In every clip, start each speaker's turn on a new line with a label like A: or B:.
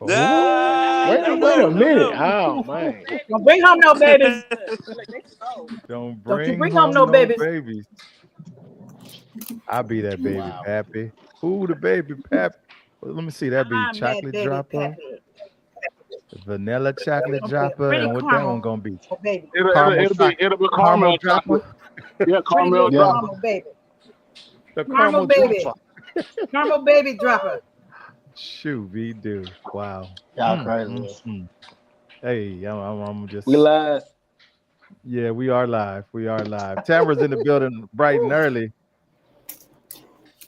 A: Wait a minute. Oh man.
B: Don't bring home no babies.
C: Don't
B: Don't you
C: bring
B: bring home
C: home
B: no
C: no
B: babies.
C: babies. I'll be that baby
A: Wow.
C: pappy. Who the baby pappy? Well, let me see. That be
B: I'm that
C: chocolate
B: baby
C: dropper,
B: pappy.
C: vanilla chocolate
B: Okay,
C: dropper,
B: pretty
C: and what that one
B: caramel
C: gonna be?
B: baby.
C: Caramel
D: It'll be
C: caramel
D: caramel
C: dropper.
D: chocolate. Yeah,
B: Pretty
D: caramel
B: little
A: Yeah.
D: dropper.
B: caramel baby.
C: The
B: Caramel
C: caramel
B: baby.
C: dropper.
B: Caramel baby dropper.
C: Shoot, we do. Wow.
A: Y'all crazy.
C: Mm. Hey, I'm
A: We
C: just.
A: live.
C: Yeah, we are live. We are live. Tamara's in the building bright and early.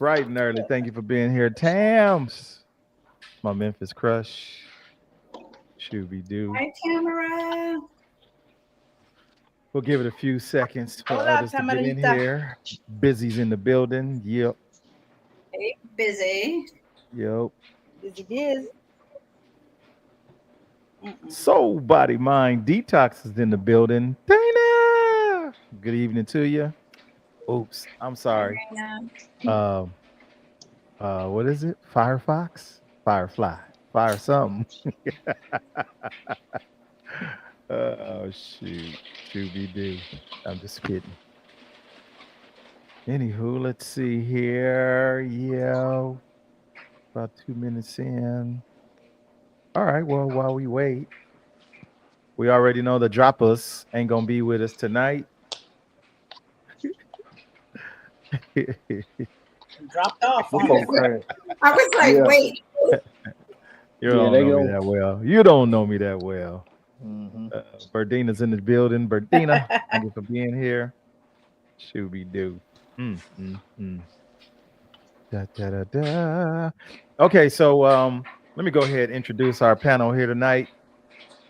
C: Bright and early. Thank you for being here. Tams. My Memphis crush. Shooby doo.
B: Hi, Tamara.
C: We'll give it a few seconds for
B: Hola,
C: others to get in
B: Tamarita.
C: here. Busy's in the building. Yep.
E: Hey, busy.
C: Yep.
B: Busy biz.
C: Soul Body Mind Detox is in the building. Dana. Good evening to you. Oops. I'm sorry. Um, what is it? Firefox? Firefly. Fire something. Oh shoot. Shooby doo. I'm just kidding. Anywho, let's see here. Yeah. About 2 minutes in. All right. Well, while we wait, we already know the droppers ain't gonna be with us tonight.
B: Dropped off
A: Them
B: on
A: folk
B: us.
A: crazy.
E: I was like,
A: Yeah.
E: wait.
C: You
A: Yeah,
C: don't
A: they
C: know me
A: go.
C: that well. You don't know me that well.
A: Mm-hmm.
C: Berdina's in the building. Berdina, thank you for being here. Shooby doo. Da, da, da, da. Okay, so let me go ahead and introduce our panel here tonight.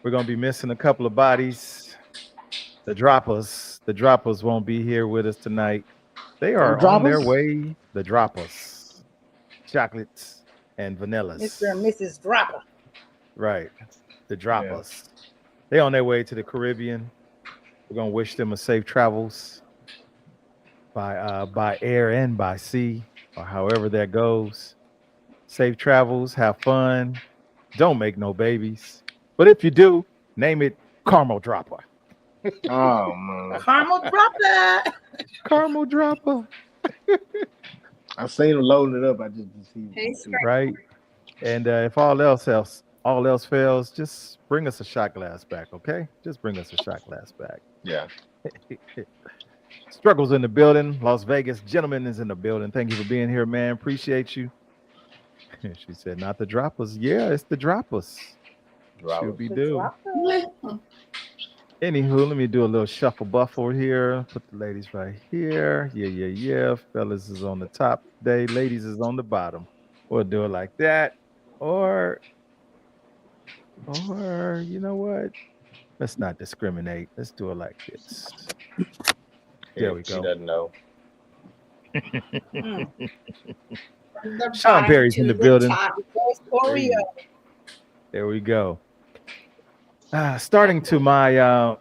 C: We're gonna be missing a couple of bodies. The droppers. The droppers won't be here with us tonight. They are on their
A: Droppers?
C: way. The droppers. Chocolates and vanillas.
B: Mr. and Mrs. Dropper.
C: Right. The droppers. They on their way to the Caribbean. We're gonna wish them a safe travels by air and by sea, or however that goes. Safe travels, have fun. Don't make no babies. But if you do, name it Caramel Dropper.
A: Oh man.
B: Caramel Dropper.
C: Caramel Dropper.
A: I've seen them loading it up. I just didn't see
E: Hey,
A: it.
C: Right. And if all else fails, just bring us a shot glass back, okay? Just bring us a shot glass back.
A: Yeah.
C: Struggles in the building. Las Vegas gentleman is in the building. Thank you for being here, man. Appreciate you. She said, not the droppers. Yeah, it's the droppers. Should be do. Anywho, let me do a little shuffle buffle here. Put the ladies right here. Yeah. Fellas is on the top today. Ladies is on the bottom. We'll do it like that. Or you know what? Let's not discriminate. Let's do it like this. There we
A: She
C: go.
A: doesn't know.
C: Sean Perry's in the building.
B: Oreo.
C: There we go. Starting to my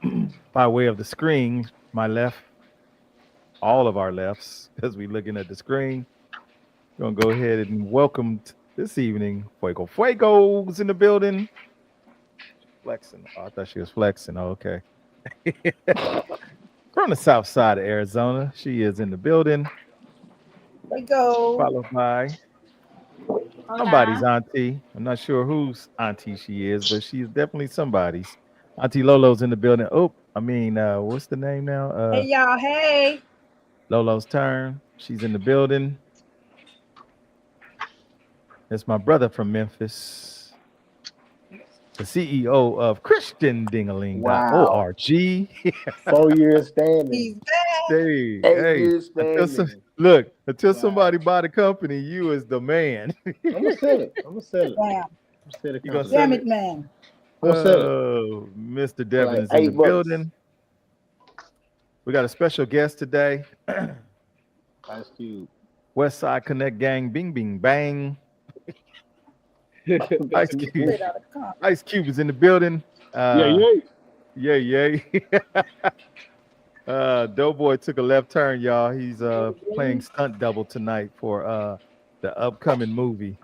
C: by way of the screen, my left, all of our lefts, as we looking at the screen. We're gonna go ahead and welcome this evening. Fuego's in the building. Flexing. Oh, I thought she was flexing. Oh, okay. From the south side of Arizona, she is in the building.
B: We go.
C: Followed by somebody's auntie. I'm not sure whose auntie she is, but she's definitely somebody's. Auntie Lolo's in the building. Oh, I mean, what's the name now?
B: Hey, y'all. Hey.
C: Lolo's turn. She's in the building. It's my brother from Memphis, the CEO of ChristianDingaling.org.
A: 4 years standing.
B: He's back.
C: Hey,
A: 8
C: hey.
A: years standing.
C: Look, until somebody buy the company, you is the man.
A: I'm gonna sell it. I'm gonna sell it.
B: Damn.
C: You gonna
B: Damn
C: sell
B: it, man.
A: I'm gonna sell it.
C: Oh, Mr. Devin is
A: Like
C: in the
A: $8.
C: building. We got a special guest today.
A: Ice Cube.
C: West Side Connect Gang, bing, bing, bang. Ice Cube. Ice Cube is in the building. Yeah. Doughboy took a left turn, y'all. He's playing stunt double tonight for the upcoming movie.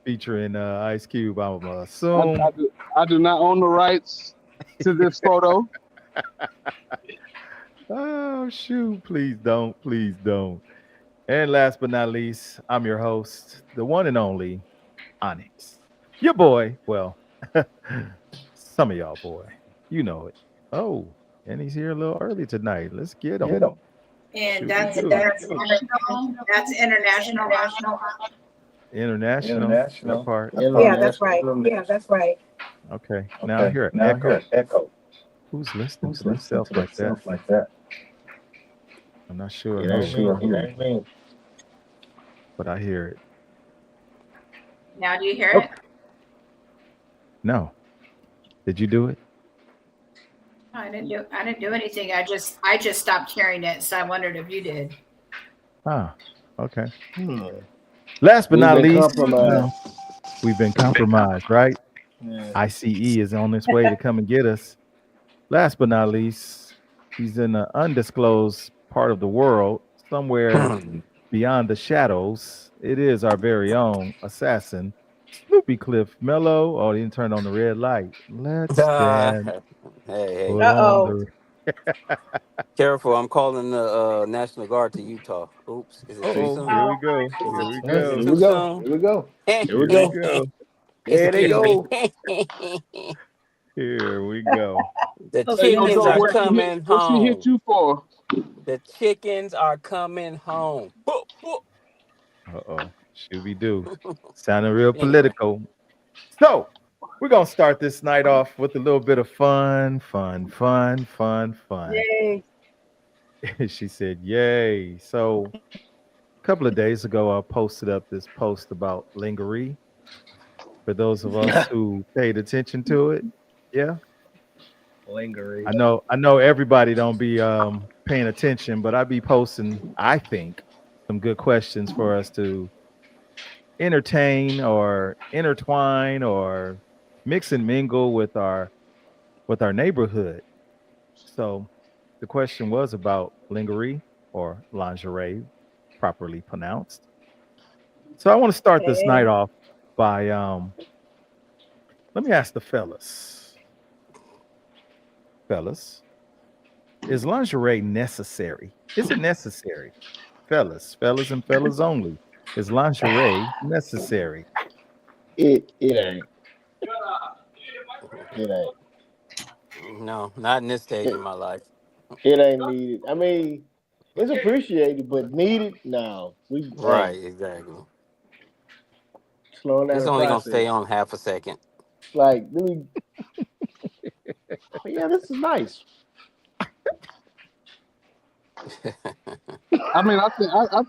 C: featuring Ice Cube. I'm
D: I,
C: assume.
D: I do not own the rights to this photo.
C: Oh shoot! Please don't. Please don't. And last but not least, I'm your host, the one and only Onyx. Your boy. Well, some of y'all boy. You know it. Oh, and he's here a little early tonight. Let's get him.
E: And
C: Shoot,
E: that's
C: shoot.
E: international. That's international.
C: International. That part.
B: Yeah, that's right. Yeah, that's right.
C: Okay. Now I hear an echo. Who's listening to themselves like that? I'm not sure.
A: It ain't me.
C: But I hear it.
E: Now do you hear it?
C: No. Did you do it?
E: I didn't do anything. I just stopped hearing it, so I wondered if you did.
C: Ah, okay. Last but not least,
A: compromised.
C: we've been compromised, right?
A: Yeah.
C: ICE is on its way to come and get us. Last but not least, he's in an undisclosed part of the world, somewhere beyond the shadows. It is our very own assassin, Snoopy Cliff Mello. Oh, he didn't turn on the red light. Let's stand.
F: Hey,
C: Put on
F: careful! I'm calling the National Guard to Utah. Oops, is it too
C: Uh-oh,
F: soon?
C: here we go.
F: Is
C: Here
F: it,
C: we
F: is
C: go.
F: it too soon?
A: Here we go.
C: Here we go.
A: There they go.
C: Here we go.
F: The
E: Oh,
F: chickens
E: so
F: are
D: what
F: coming
D: What she hit
F: home.
D: you for?
F: The chickens are coming home. Boop, boop.
C: Uh-oh. Shooby do. Sounding real
F: Anyway.
C: political. So we're gonna start this night off with a little bit of fun.
B: Yay.
C: She said, yay. So a couple of days ago, I posted up this post about lingerie. For those of us who paid attention to it. Yeah.
A: Lingering.
C: I know everybody don't be paying attention, but I be posting, I think, some good questions for us to entertain or intertwine or mix and mingle with our neighborhood. So the question was about lingerie or lingerie, properly pronounced. So I want to start this night off by let me ask the fellas. Fellas, is lingerie necessary? Is it necessary? Fellas and fellas only. Is lingerie necessary?
A: It ain't. It ain't.
F: No, not in this stage of my life.
A: It ain't needed. I mean, it's appreciated, but needed? No.
F: Right, exactly.
A: Slowing down
F: It's
A: the
F: only gonna
A: process.
F: stay on half a second.
A: Like, let me. Yeah, this is nice.
D: I mean, I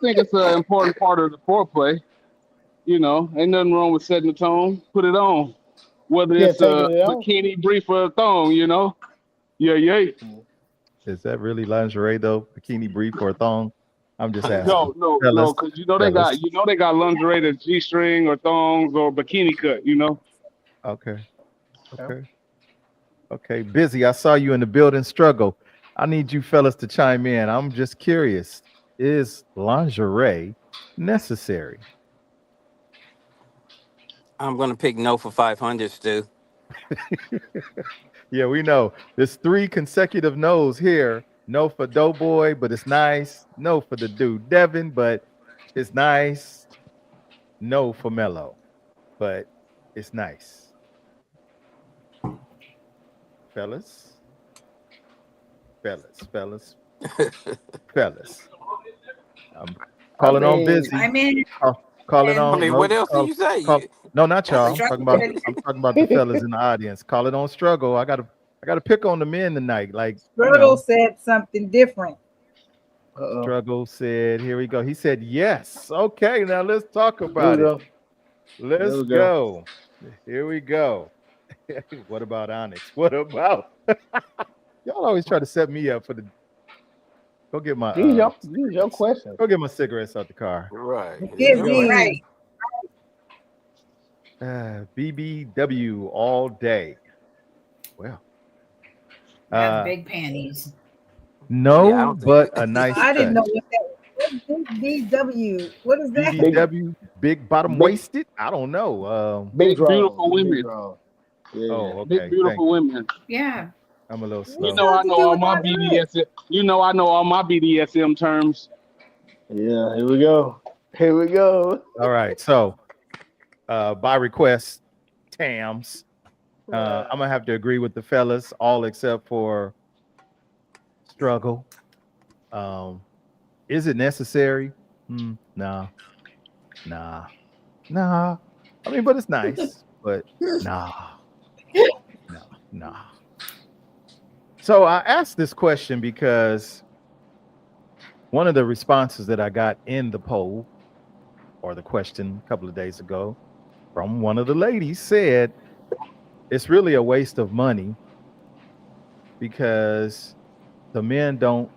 D: think it's an important part of the foreplay. You know, ain't nothing wrong with setting the tone. Put it on, whether
A: Yeah,
D: it's a
A: taking it off.
D: bikini, brief, or a thong. You know, yeah.
C: Is that really lingerie though? Bikini brief or a thong? I'm just asking.
D: No,
C: Fellas,
D: because you know they got lingerie that's G-string or thongs or bikini cut. You know.
C: Okay. Busy. I saw you in the building. Struggle. I need you fellas to chime in. I'm just curious. Is lingerie necessary?
F: I'm gonna pick no for 500, Stu.
C: Yeah, we know. There's 3 consecutive no's here. No for Doughboy, but it's nice. No for the dude Devin, but it's nice. No for Mello, but it's nice. Fellas. I'm calling on Busy.
E: I mean,
C: Calling on.
F: I mean, what else do you say?
C: No, not y'all. I'm talking about the fellas in the audience. Call it on Struggle. I gotta pick on the men tonight. Like
B: Struggle said something different.
C: Struggle said, here we go. He said yes. Okay, now let's talk about it. Let's go. Here we go. What about Onyx? What about y'all always try to set me up for the go get my
A: these your questions.
C: Go get my cigarettes out the car.
F: Right.
B: Right.
C: BBW all day. Well,
E: have big panties.
C: no,
F: Yeah, I don't think-
C: but a nice
B: I didn't know
C: touch.
B: what that BBW. What is that?
C: BBW, big bottom
A: Big-
C: waisted. I don't know.
A: Big draws.
D: beautiful women.
A: Big draws. Yeah.
C: Oh, okay.
D: Big
C: Thank
D: beautiful women.
E: Yeah.
C: I'm a little
B: What's
C: slow.
D: You know I
B: that to
D: know
B: do
D: all
B: with
D: my
B: lingerie?
D: BDSM. You know I know all my BDSM terms.
A: Yeah, here we go. Here we go.
C: All right. So, by request, Tams, I'm gonna have to agree with the fellas, all except for struggle. Is it necessary? Nah. I mean, but it's nice. But nah. So I asked this question because one of the responses that I got in the poll or the question a couple of days ago from one of the ladies said it's really a waste of money because the men don't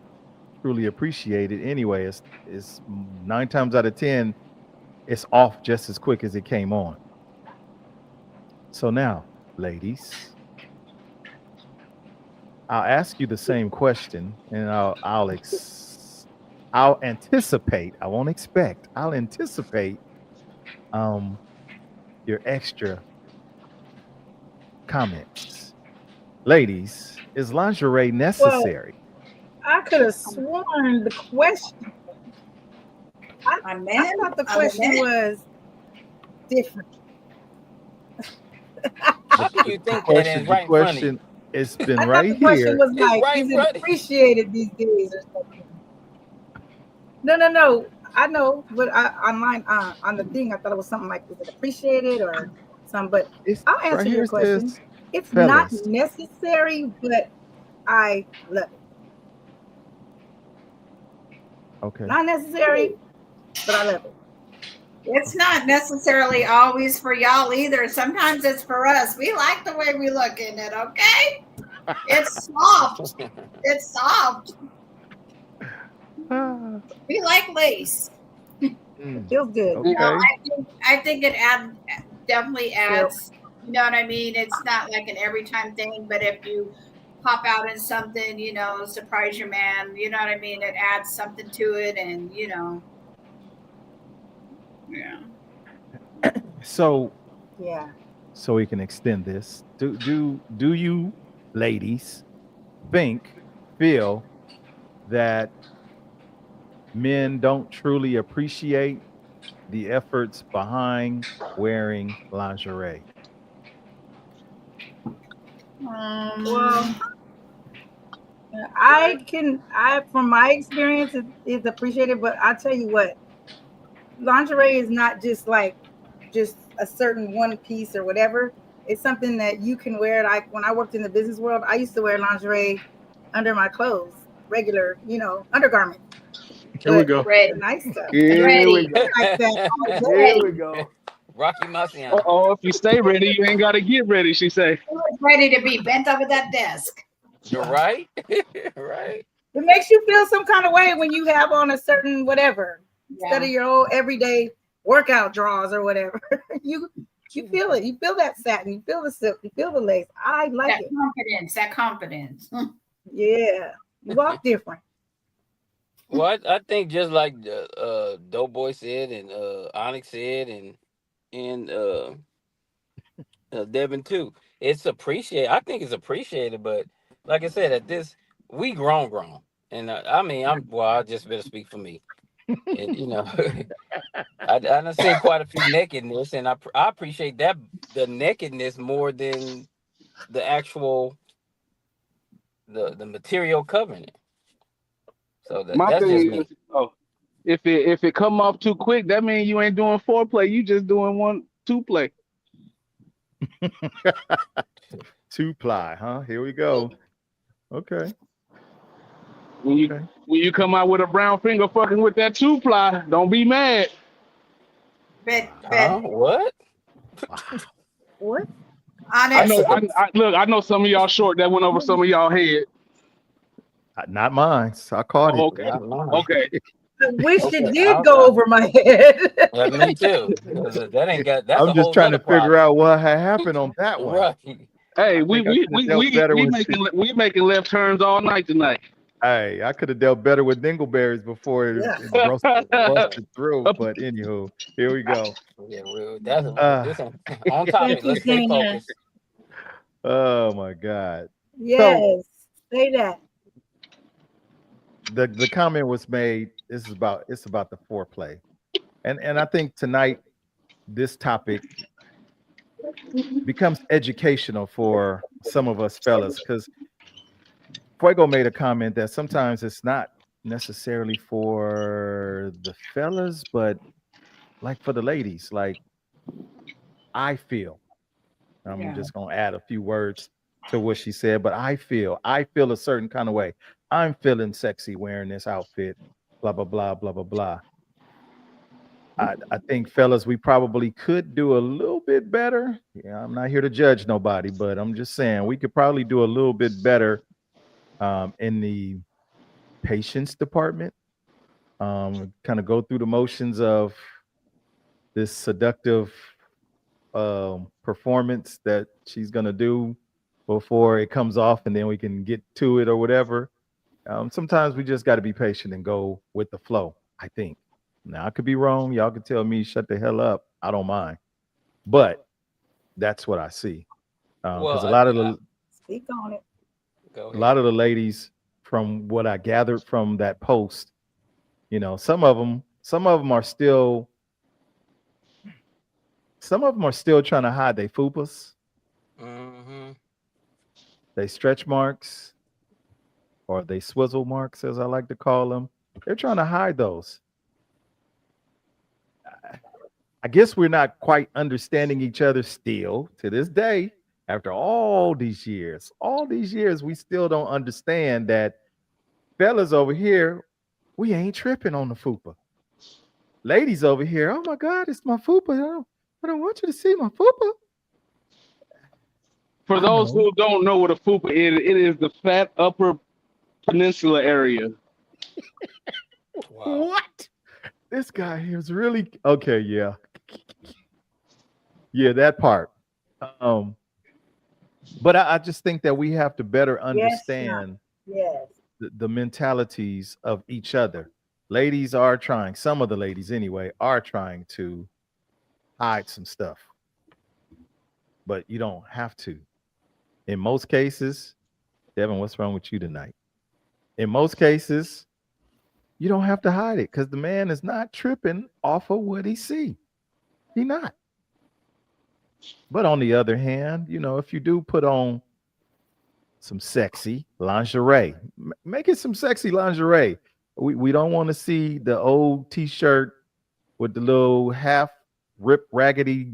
C: truly appreciate it anyway. It's 9 times out of 10, it's off just as quick as it came on. So now, ladies, I'll ask you the same question, and I'll anticipate. I won't expect. I'll anticipate your extra comments. Ladies, is lingerie necessary?
B: I could have sworn the question. I thought the question was different.
F: How do you think that is right in front of you?
C: It's been
B: I thought
C: right
B: the question
C: here.
B: was
F: It's
B: like,
F: right
B: is
F: in
B: it
F: front of you.
B: appreciated these days or something? No. I know, but online on the thing, I thought it was something like, is it appreciated or something? But
C: It's
B: I'll answer
C: right here.
B: your
C: It
B: question.
C: says,
B: It's
C: fellas.
B: not necessary, but I love it.
C: Okay.
B: Not necessary, but I love it.
E: It's not necessarily always for y'all either. Sometimes it's for us. We like the way we look in it, okay? It's soft. It's soft. We like lace.
B: Feels good.
C: Okay.
E: No, I think it definitely adds, you know what I mean? It's not like an every time thing, but if you pop out in something, surprise your man, you know what I mean? It adds something to it, and yeah.
C: So
B: Yeah.
C: so we can extend this. Do you ladies feel that men don't truly appreciate the efforts behind wearing lingerie?
B: Well, I from my experience, it's appreciated, but I'll tell you what, lingerie is not just a certain one piece or whatever. It's something that you can wear. Like when I worked in the business world, I used to wear lingerie under my clothes, regular, undergarment.
D: Here we go.
B: Nice stuff.
A: Here we go.
B: Like that.
A: Here we go.
F: Rocky Marciano.
D: If you stay ready, you ain't gotta get ready, she say.
E: Ready to be bent over that desk.
F: You're right. Right.
B: It makes you feel some kind of way when you have on a certain whatever instead
E: Yeah.
B: of your old everyday workout drawers or whatever. you feel it. You feel that satin. You feel the silk. You feel the lace. I like
E: That
B: it.
E: confidence.
B: Yeah, you walk different.
F: Well, I think just like Doughboy said and Onyx said and Devin too. It's appreciated. I think it's appreciated, but like I said, we grown, and I just better speak for me. And I done seen quite a few nakedness, and I appreciate the nakedness more than the actual the material covering it. So
D: My
F: that's just
D: thing
F: me.
D: is, if it come off too quick, that means you ain't doing foreplay. You just doing 1-2 play.
C: 2-ply, huh? Here we go. Okay.
D: When you come out with a brown finger fucking with that 2-ply, don't be mad.
E: But
F: What?
B: What?
D: I know.
E: honest,
D: I know some of y'all short that went over some of y'all head.
C: Not mine. So I caught it.
D: Okay. Okay.
B: I wish
F: Okay,
B: it did go over my head.
F: Me too. That ain't got. That's
C: I'm
F: a
C: just
F: whole
C: trying to
F: nother problem.
C: figure out what had happened on that one.
F: Right.
D: Hey,
C: I think I could've dealt better with
D: we making left turns all night tonight.
C: Hey, I could have dealt better with dingleberries before
B: Yeah.
C: it busted through. But anywho, here we go.
F: Yeah, well, that's
C: Uh,
F: this on topic.
B: Thank you,
F: Let's stay
B: Tina.
F: focused.
C: oh my God.
B: Yes. Say that.
C: The comment was made. It's about the foreplay, and I think tonight this topic becomes educational for some of us fellas because Fuego made a comment that sometimes it's not necessarily for the fellas, but like for the ladies. Like I feel, I'm
B: Yeah.
C: just gonna add a few words to what she said, but I feel a certain kind of way. I'm feeling sexy wearing this outfit. Blah blah blah blah blah blah. I think fellas, we probably could do a little bit better. Yeah, I'm not here to judge nobody, but I'm just saying we could probably do a little bit better in the patience department. Kind of go through the motions of this seductive performance that she's gonna do before it comes off, and then we can get to it or whatever. Sometimes we just got to be patient and go with the flow. I think. Now I could be wrong. Y'all can tell me shut the hell up. I don't mind, but that's what I see. Because
F: Well,
C: a lot of the
B: Speak on it.
F: go
C: a
F: ahead.
C: lot of the ladies, from what I gathered from that post, you know, some of them are still trying to hide their fupas,
F: Mm-hmm.
C: they stretch marks, or they swizzle marks, as I like to call them. They're trying to hide those. I guess we're not quite understanding each other still to this day. After all these years, we still don't understand that fellas over here, we ain't tripping on the fupa. Ladies over here, oh my God, it's my fupa. I don't want you to see my fupa.
D: For
C: I
D: those
C: know.
D: who don't know what a fupa is, it is the fat upper peninsula area.
F: Wow.
C: What? This guy here is really okay. Yeah, yeah, that part. Um, but I just think that we have to better
B: Yes, now.
C: understand
B: Yes.
C: the mentalities of each other. Ladies are trying, some of the ladies anyway, are trying to hide some stuff, but you don't have to. In most cases, Devin, what's wrong with you tonight? In most cases, you don't have to hide it because the man is not tripping off of what he see. He not. But on the other hand, you know, if you do put on some sexy lingerie, make it some sexy lingerie. We don't want to see the old t-shirt with the little half ripped raggedy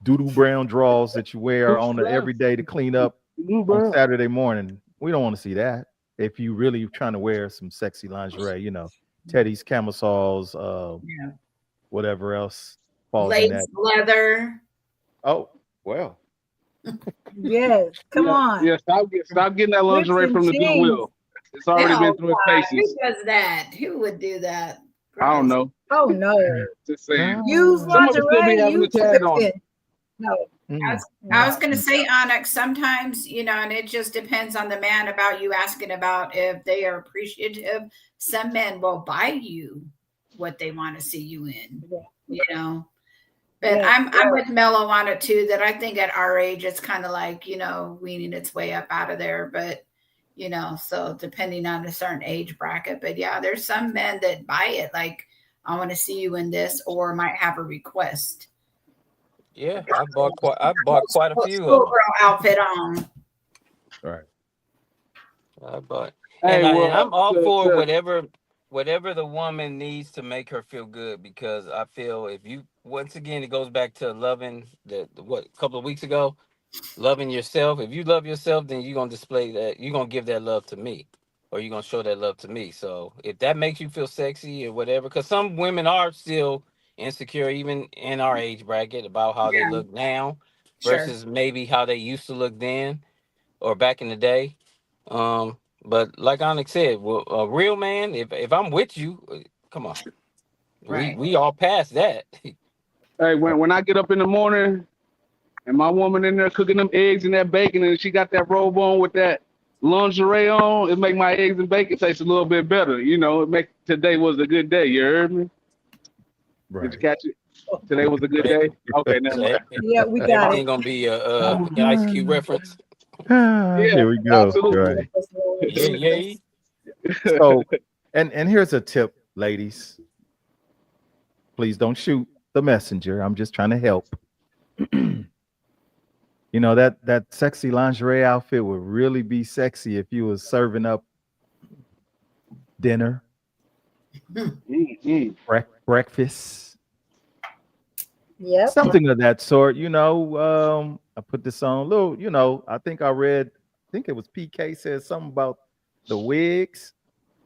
C: doodle brown drawers that you wear on the every day to clean up on Saturday morning. We don't want to see that. If you really trying to wear some sexy lingerie, you know, Teddy's camisoles,
B: Yeah.
C: whatever else falls in
E: Lace
C: that.
E: leather.
C: Oh, well.
B: Yes. Come on.
D: Yeah, stop getting that
B: Whips
D: lingerie
B: and
D: from the
B: chains.
D: Goodwill. It's already
E: Oh,
D: been through its
E: God.
D: paces.
E: Who does that? Who would do that?
D: I don't know.
B: Oh no.
D: Just saying.
B: Use
D: Some of it still be
B: lingerie.
D: having the
B: Use
D: tag on it.
B: Clifton. No.
E: I was going to say, Onyx, sometimes, you know, and it just depends on the man about you asking about if they are appreciative. Some men will buy you what they want to see you in, you know. But
B: Yeah.
E: I'm with Mello on it too, that I think at our age, it's kind of like, you know, weaning its way up out of there. But, you know, so depending on a certain age bracket. But yeah, there's some men that buy it. Like, I want to see you in this, or might have a request.
F: Yeah, I bought quite a few of them.
E: Schoolgirl outfit on.
C: Right.
F: I bought,
D: Hey,
F: and
D: well,
F: I'm all
D: to-
F: for
D: to-
F: whatever the woman needs to make her feel good, because I feel if you, once again, it goes back to loving the what a couple of weeks ago, loving yourself. If you love yourself, then you're gonna display that, you're gonna give that love to me, or you're gonna show that love to me. So if that makes you feel sexy or whatever, because some women are still insecure even in our age bracket about how they
E: Yeah.
F: look now
E: Sure.
F: versus maybe how they used to look then or back in the day. But like Onyx said, well, a real man, if I'm with you, come on,
E: Right.
F: we all past that.
D: hey, when I get up in the morning and my woman in there cooking them eggs and that bacon, and she got that robe on with that lingerie on, it make my eggs and bacon taste a little bit better. You know, it make today was a good day. You heard me? Did you
C: Right.
D: catch it? Today was a good day. Okay, never
F: So
D: mind.
B: Yeah, we got
F: everything
B: it.
F: gonna be a Ice Cube reference.
D: Yeah,
C: Here we go.
D: absolutely.
C: Right.
F: Yeah, yeah.
C: So, and here's a tip, ladies. Please don't shoot the messenger. I'm just trying to help. You know that sexy lingerie outfit would really be sexy if you was serving up dinner,
D: Mm-hmm.
C: breakfast,
B: Yep.
C: something of that sort. I put this on a little. I think I think it was PK said something about the wigs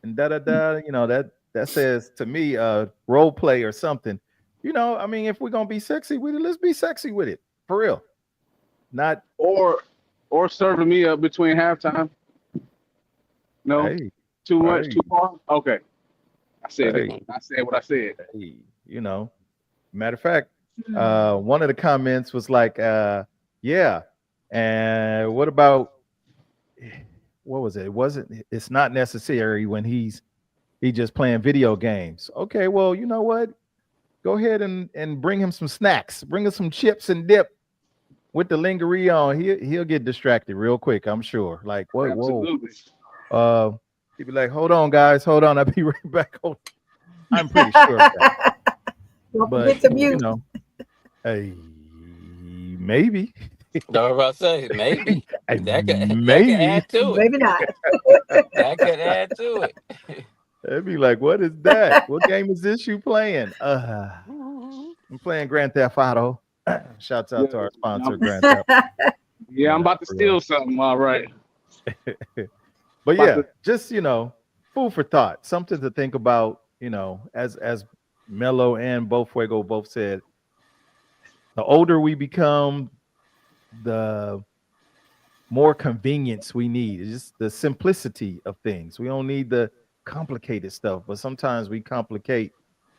C: and da da da. That says to me, role play or something. I mean, if we're gonna be sexy with it, let's be sexy with it for real. Not
D: Or serving me up between halftime. No,
C: hey,
D: too much,
C: hey,
D: too far. Okay, I said it.
C: hey,
D: I said what I said.
C: hey. Matter of fact,
B: Hmm.
C: one of the comments was like, yeah, and what about what was it? It's not necessary when he just playing video games. Okay, well, you know what? Go ahead and bring him some snacks. Bring him some chips and dip with the lingerie on. He'll get distracted real quick, I'm sure. Like, whoa.
D: Absolutely.
C: He'd be like, hold on, guys, hold on. I'll be right back. I'm pretty sure of that.
B: Don't
C: But
B: forget to mute.
C: hey, maybe.
F: I was about to say maybe that could
C: Maybe.
F: add to it.
B: Maybe not.
F: That could add to it.
C: They'd be like, what is that? What game is this you playing?
F: Mhm.
C: I'm playing Grand Theft Auto. Shouts out
D: Yeah,
C: to our sponsor,
D: I'm,
C: Grand Theft.
D: yeah, I'm
C: Yeah,
D: about to
C: for real.
D: steal something. All right.
C: But
D: About
C: yeah,
D: to,
C: just food for thought, something to think about. As Mello and Bofuego both said, the older we become, the more convenience we need. It's just the simplicity of things. We don't need the complicated stuff, but sometimes we complicate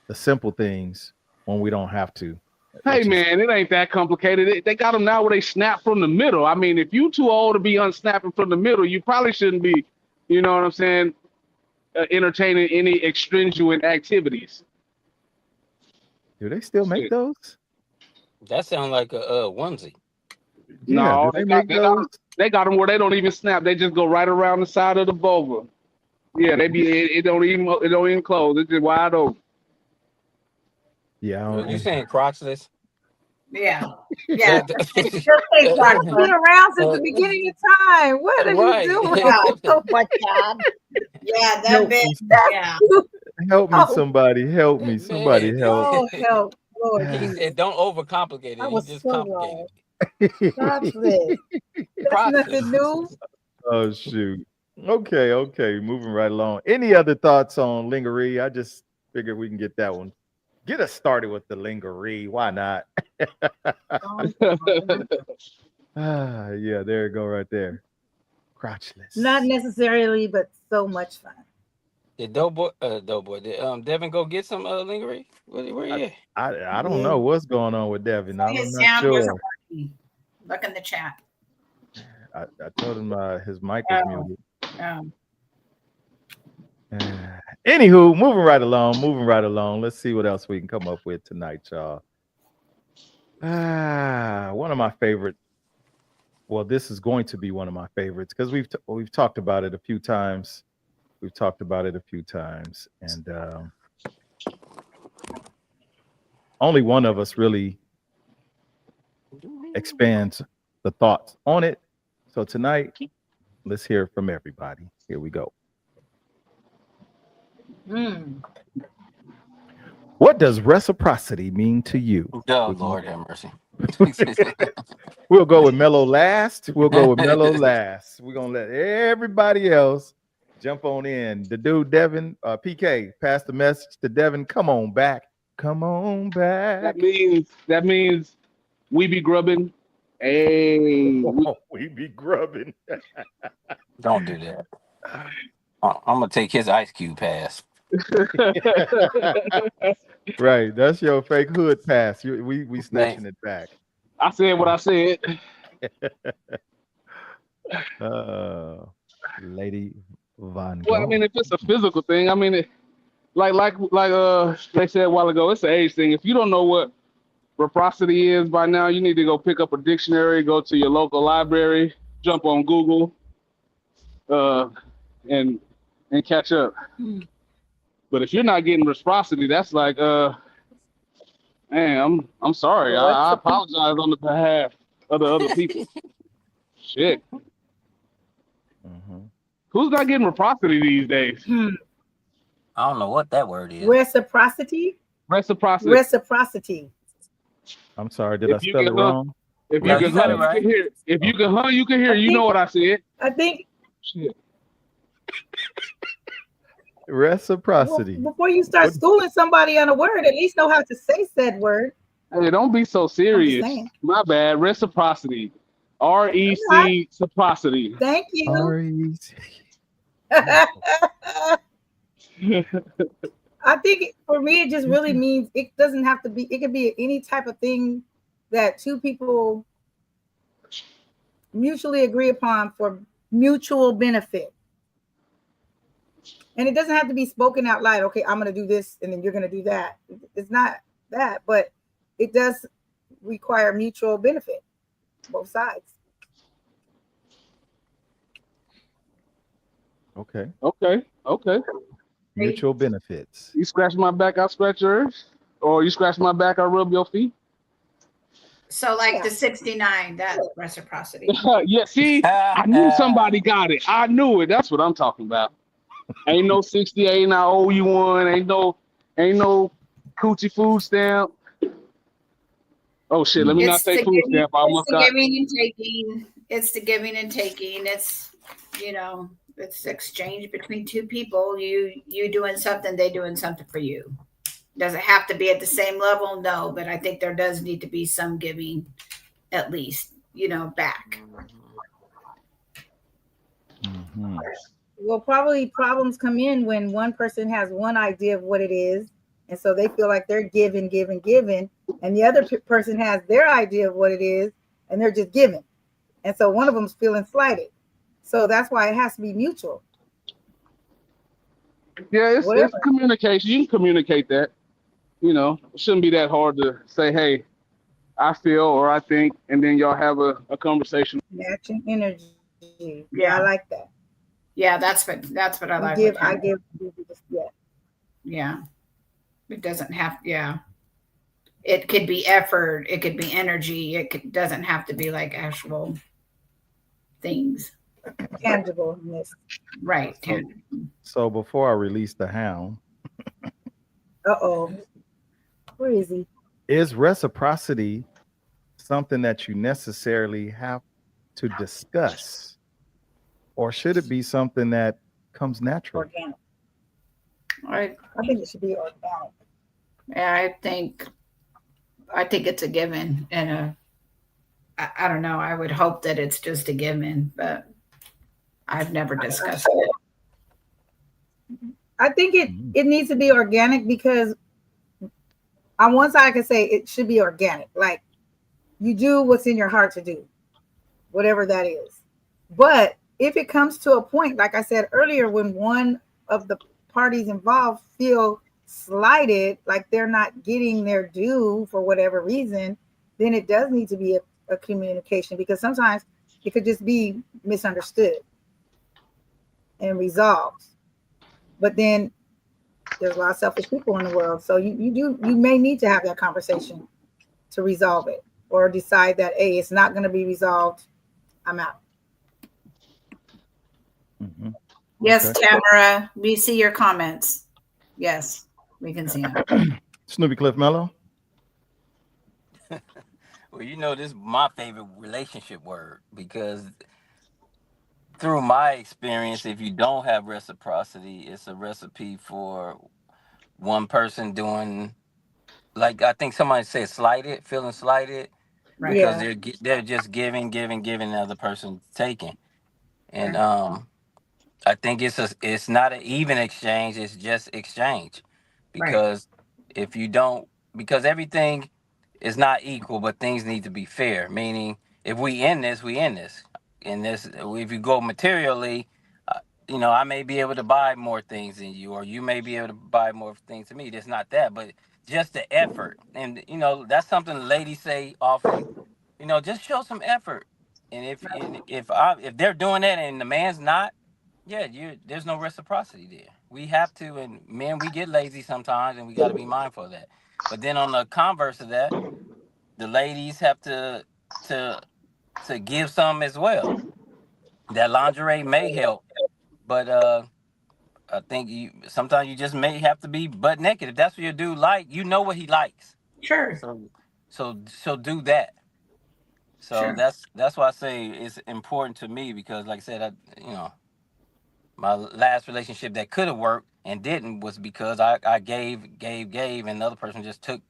C: the simple things when we don't have to.
D: hey
C: Which is
D: man, it ain't that complicated. They got them now where they snap from the middle. I mean, if you too old to be unsnapping from the middle, you probably shouldn't be. You know what I'm saying? Entertaining any extrinsic activities.
C: do they still make
D: Shit.
C: those?
F: That sounds like a onesie.
C: Yeah, do
D: No,
C: they make those?
D: they got them where they don't even snap. They just go right around the side of the vulva. Yeah, it don't even close. It's just wide open.
C: Yeah,
F: You saying crotchless?
E: Yeah. Yeah.
F: That,
E: It's still say
B: It's
E: crotchless.
B: been around since the beginning of time. What are you
F: right.
B: doing?
E: Yeah.
B: Oh my God.
E: Yeah, that
C: help
E: bit.
C: me,
E: Yeah.
C: help me,
B: Oh,
C: somebody, help me, somebody,
F: Man,
C: help.
B: oh help. Lord
F: he
B: Jesus.
F: said don't overcomplicate
B: I
F: it. He
B: was
F: just
B: so
F: complicated
B: wrong. Stop this. That's nothing
F: crotchless.
B: new.
C: Oh shoot. Okay, moving right along. Any other thoughts on lingerie? I just figured we can get that one. Get us started with the lingerie. Why not?
B: Oh,
C: Yeah, there you go, right there. Crotchless.
B: not necessarily, but so much fun.
F: Did Doughboy, did Devin go get some lingerie? Where
C: I,
F: he at?
C: I don't
B: Yeah.
C: know what's going on with Devin. I'm
E: His
C: not
E: sound wasn't
C: sure.
E: working. Look in the chat.
C: I told him his mic was
E: Oh,
C: muted.
E: oh.
C: Anywho, moving right along. Let's see what else we can come up with tonight, y'all. One of my favorite. Well, this is going to be one of my favorites because we've talked about it a few times. And only one of us really expands the thoughts on it. So tonight, let's hear from everybody. Here we go.
B: Mm.
C: What does reciprocity mean to you?
F: Oh, Lord have mercy.
C: We'll go with Mellow last. We're gonna let everybody else jump on in. The dude Devin, PK, pass the message to Devin. Come on back.
D: That means we be grubbing. Hey,
C: We be grubbing.
F: Don't do that. I'm gonna take his Ice Cube pass.
C: Right, that's your fake hood pass. We snatching it back.
D: I said what I said.
C: Uh, Lady Von
D: Well, I
C: Gogh.
D: mean, if it's a physical thing, I mean, like they said a while ago, it's an age thing. If you don't know what reciprocity is by now, you need to go pick up a dictionary, go to your local library, jump on Google, and catch up. But if you're not getting reciprocity, that's like, man, I'm sorry. I apologize on the behalf of the other people. Shit.
C: Mhm.
D: Who's not getting reciprocity these days?
F: I don't know what that word is.
B: Reciprocity.
D: Reciprocity.
B: Reciprocity.
C: I'm sorry, did I
D: If you
C: spell it
D: can
C: wrong?
D: If
F: No,
D: you
F: you
D: can
F: said
D: hunt,
F: it
D: you
F: right.
D: can hear. If you can hunt, you can hear.
B: I
D: You know
B: think-
D: what I said.
B: I think
D: Shit.
C: Reciprocity.
B: before you start schooling somebody on a word, at least know how to say said word.
D: Hey, don't be so serious.
B: saying.
D: My bad. Reciprocity. REC reciprocity.
B: Thank you.
C: R-E-C.
B: I think for me, it just really means it doesn't have to be, it could be any type of thing that two people mutually agree upon for mutual benefit. And it doesn't have to be spoken out loud. Okay, I'm going to do this and then you're going to do that. It's not that, but it does require mutual benefit, both sides.
C: Okay.
D: Okay.
C: Mutual benefits.
D: You scratch my back, I'll scratch yours. Or you scratch my back, I'll rub your feet.
E: So like the 69, that's reciprocity.
D: Yeah, see, I knew somebody got it. I knew it. That's what I'm talking about. Ain't no 68, and I owe you one. Ain't no coochie food stamp. Oh shit, let me not say food stamp. I almost got.
E: Giving and taking. It's the giving and taking. It's, it's exchange between two people. You doing something, they doing something for you. Does it have to be at the same level? No, but I think there does need to be some giving, at least, back.
C: Mhm.
B: Well, probably problems come in when one person has one idea of what it is, and so they feel like they're giving, and the other person has their idea of what it is, and they're just giving, and so one of them's feeling slighted. So that's why it has to be mutual.
D: Yeah, it's communication. You can communicate that. It shouldn't be that hard to say, hey, I feel or I think, and then y'all have a conversation.
B: Matching energy. Yeah, I like that.
E: Yeah, that's what I like.
B: I give. Yeah.
E: Yeah. It doesn't have. Yeah. It could be effort. It could be energy. It doesn't have to be like actual things.
B: Tangibleness.
E: Right.
C: So before I release the hound,
B: Where is he?
C: is reciprocity something that you necessarily have to discuss, or should it be something that comes naturally?
B: Organic. I think it should be organic.
E: Yeah, I think it's a given, and I don't know. I would hope that it's just a given, but I've never discussed it.
B: I think it needs to be organic because on one side I can say it should be organic. Like you do what's in your heart to do, whatever that is. But if it comes to a point, like I said earlier, when one of the parties involved feel slighted, like they're not getting their due for whatever reason, then it does need to be a communication, because sometimes it could just be misunderstood and resolved. But then there's a lot of selfish people in the world. So you may need to have that conversation to resolve it, or decide that, hey, it's not going to be resolved. I'm out.
C: Mm-hmm.
E: Yes,
C: Okay.
E: Tamara, we see your comments. Yes, we can see them.
C: Snoopy Cliff Mello.
F: Well, this is my favorite relationship word, because through my experience, if you don't have reciprocity, it's a recipe for one person doing, like I think somebody said, slighted, feeling slighted,
E: Right.
F: because
B: Yeah.
F: they're just giving, and the other person taking, and I think it's not an even exchange; it's just exchange, because if you don't, because everything is not equal, but things need to be fair. Meaning, if we end this, we end this. In this, if you go materially, you know, I may be able to buy more things than you, or you may be able to buy more things than me. It's not that, but just the effort. And you know, that's something the ladies say often. You know, just show some effort. And if they're doing that and the man's not, yeah, there's no reciprocity there. We have to, and men, we get lazy sometimes, and we got to be mindful of that. But then on the converse of that, the ladies have to to give some as well. That lingerie may help, but I think sometimes you just may have to be butt naked if that's what your dude like. You know what he likes,
E: Sure.
F: so do that. So
E: Sure.
F: that's why I say it's important to me because, like I said, you know, my last relationship that could have worked and didn't was because I gave, and the other person just took.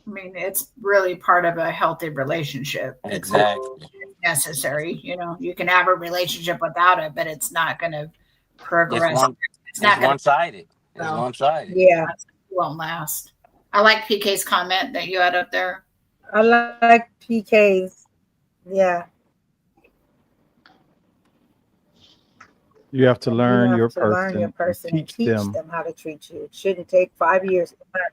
E: I mean, it's really part of a healthy relationship. It's
F: Exactly.
E: necessary. You know, you can have a relationship without it, but it's not going to
F: It's
E: progress.
F: one.
E: It's
F: It's
E: not going
F: one sided. It's
E: to.
F: one sided.
B: Yeah,
E: Won't last. I like PK's comment that you had up there.
B: I like PKs. Yeah,
C: You have to
B: you
C: learn
B: have
C: your
B: to learn your
C: person and
B: person and
C: teach
B: teach
C: them.
B: them how to treat you. It shouldn't take 5 years to learn.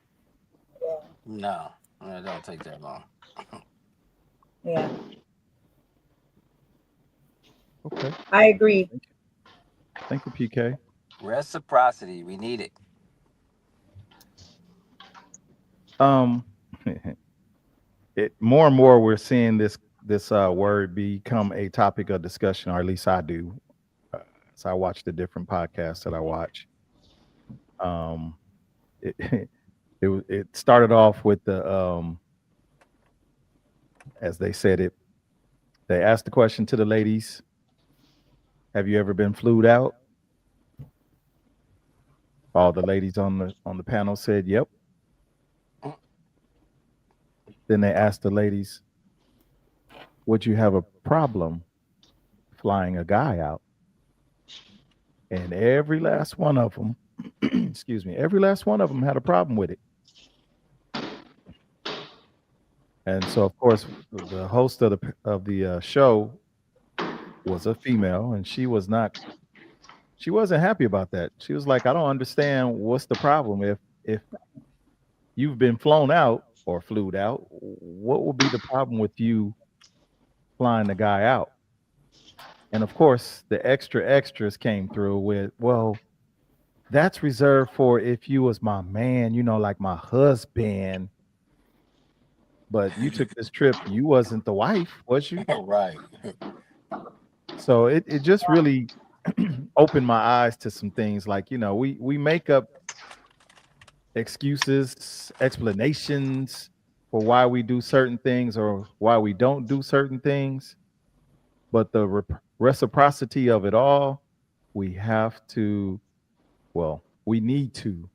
F: No, it don't take that long.
B: Yeah,
C: Okay.
B: I agree.
C: Thank you, PK.
F: Reciprocity, we need it.
C: Um, more and more we're seeing this word become a topic of discussion, or at least I do. As I watch the different podcasts that I watch. Um, it it started off with the as they said it. They asked the question to the ladies: have you ever been flued out? All the ladies on the panel said, "Yep." Then they asked the ladies, "Would you have a problem flying a guy out?" And every last one of them, excuse me, every last one of them had a problem with it. And so, of course, the host of the show was a female, and she wasn't happy about that. She was like, "I don't understand what's the problem if you've been flown out or flued out. What will be the problem with you flying the guy out?" And of course, the extras came through with, "Well, that's reserved for if you was my man, like my husband. But you took this trip, you wasn't the wife, was you?"
F: Right.
C: So it just really opened my eyes to some things like, we make up excuses, explanations for why we do certain things or why we don't do certain things. But the reciprocity of it all, we have to, well, we need to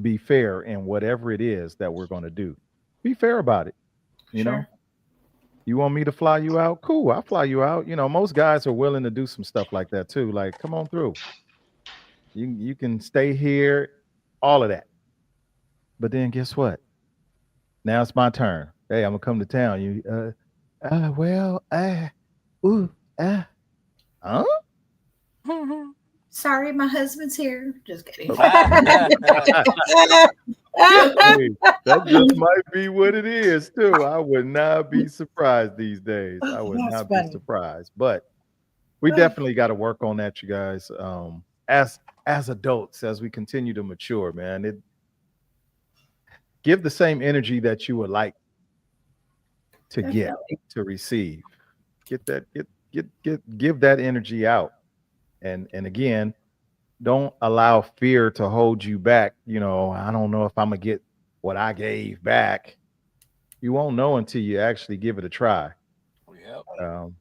C: be fair in whatever it is that we're going to do. Be fair about it.
E: Sure.
C: You want me to fly you out? Cool, I'll fly you out. Most guys are willing to do some stuff like that too. Like, come on through. You can stay here, all of that. But then guess what? Now it's my turn. Hey, I'm gonna come to town. Well, ooh, huh?
E: Sorry, my husband's here. Just kidding.
C: Hey, that just might be what it is too. I would not be surprised these days. I would
B: That's
C: not be
B: funny.
C: surprised. But we definitely got to work on that, you guys. As adults, as we continue to mature, man, give the same energy that you would like to get, to receive. Give that energy out. And again, don't allow fear to hold you back. I don't know if I'm gonna get what I gave back. You won't know until you actually give it a try.
F: Yep.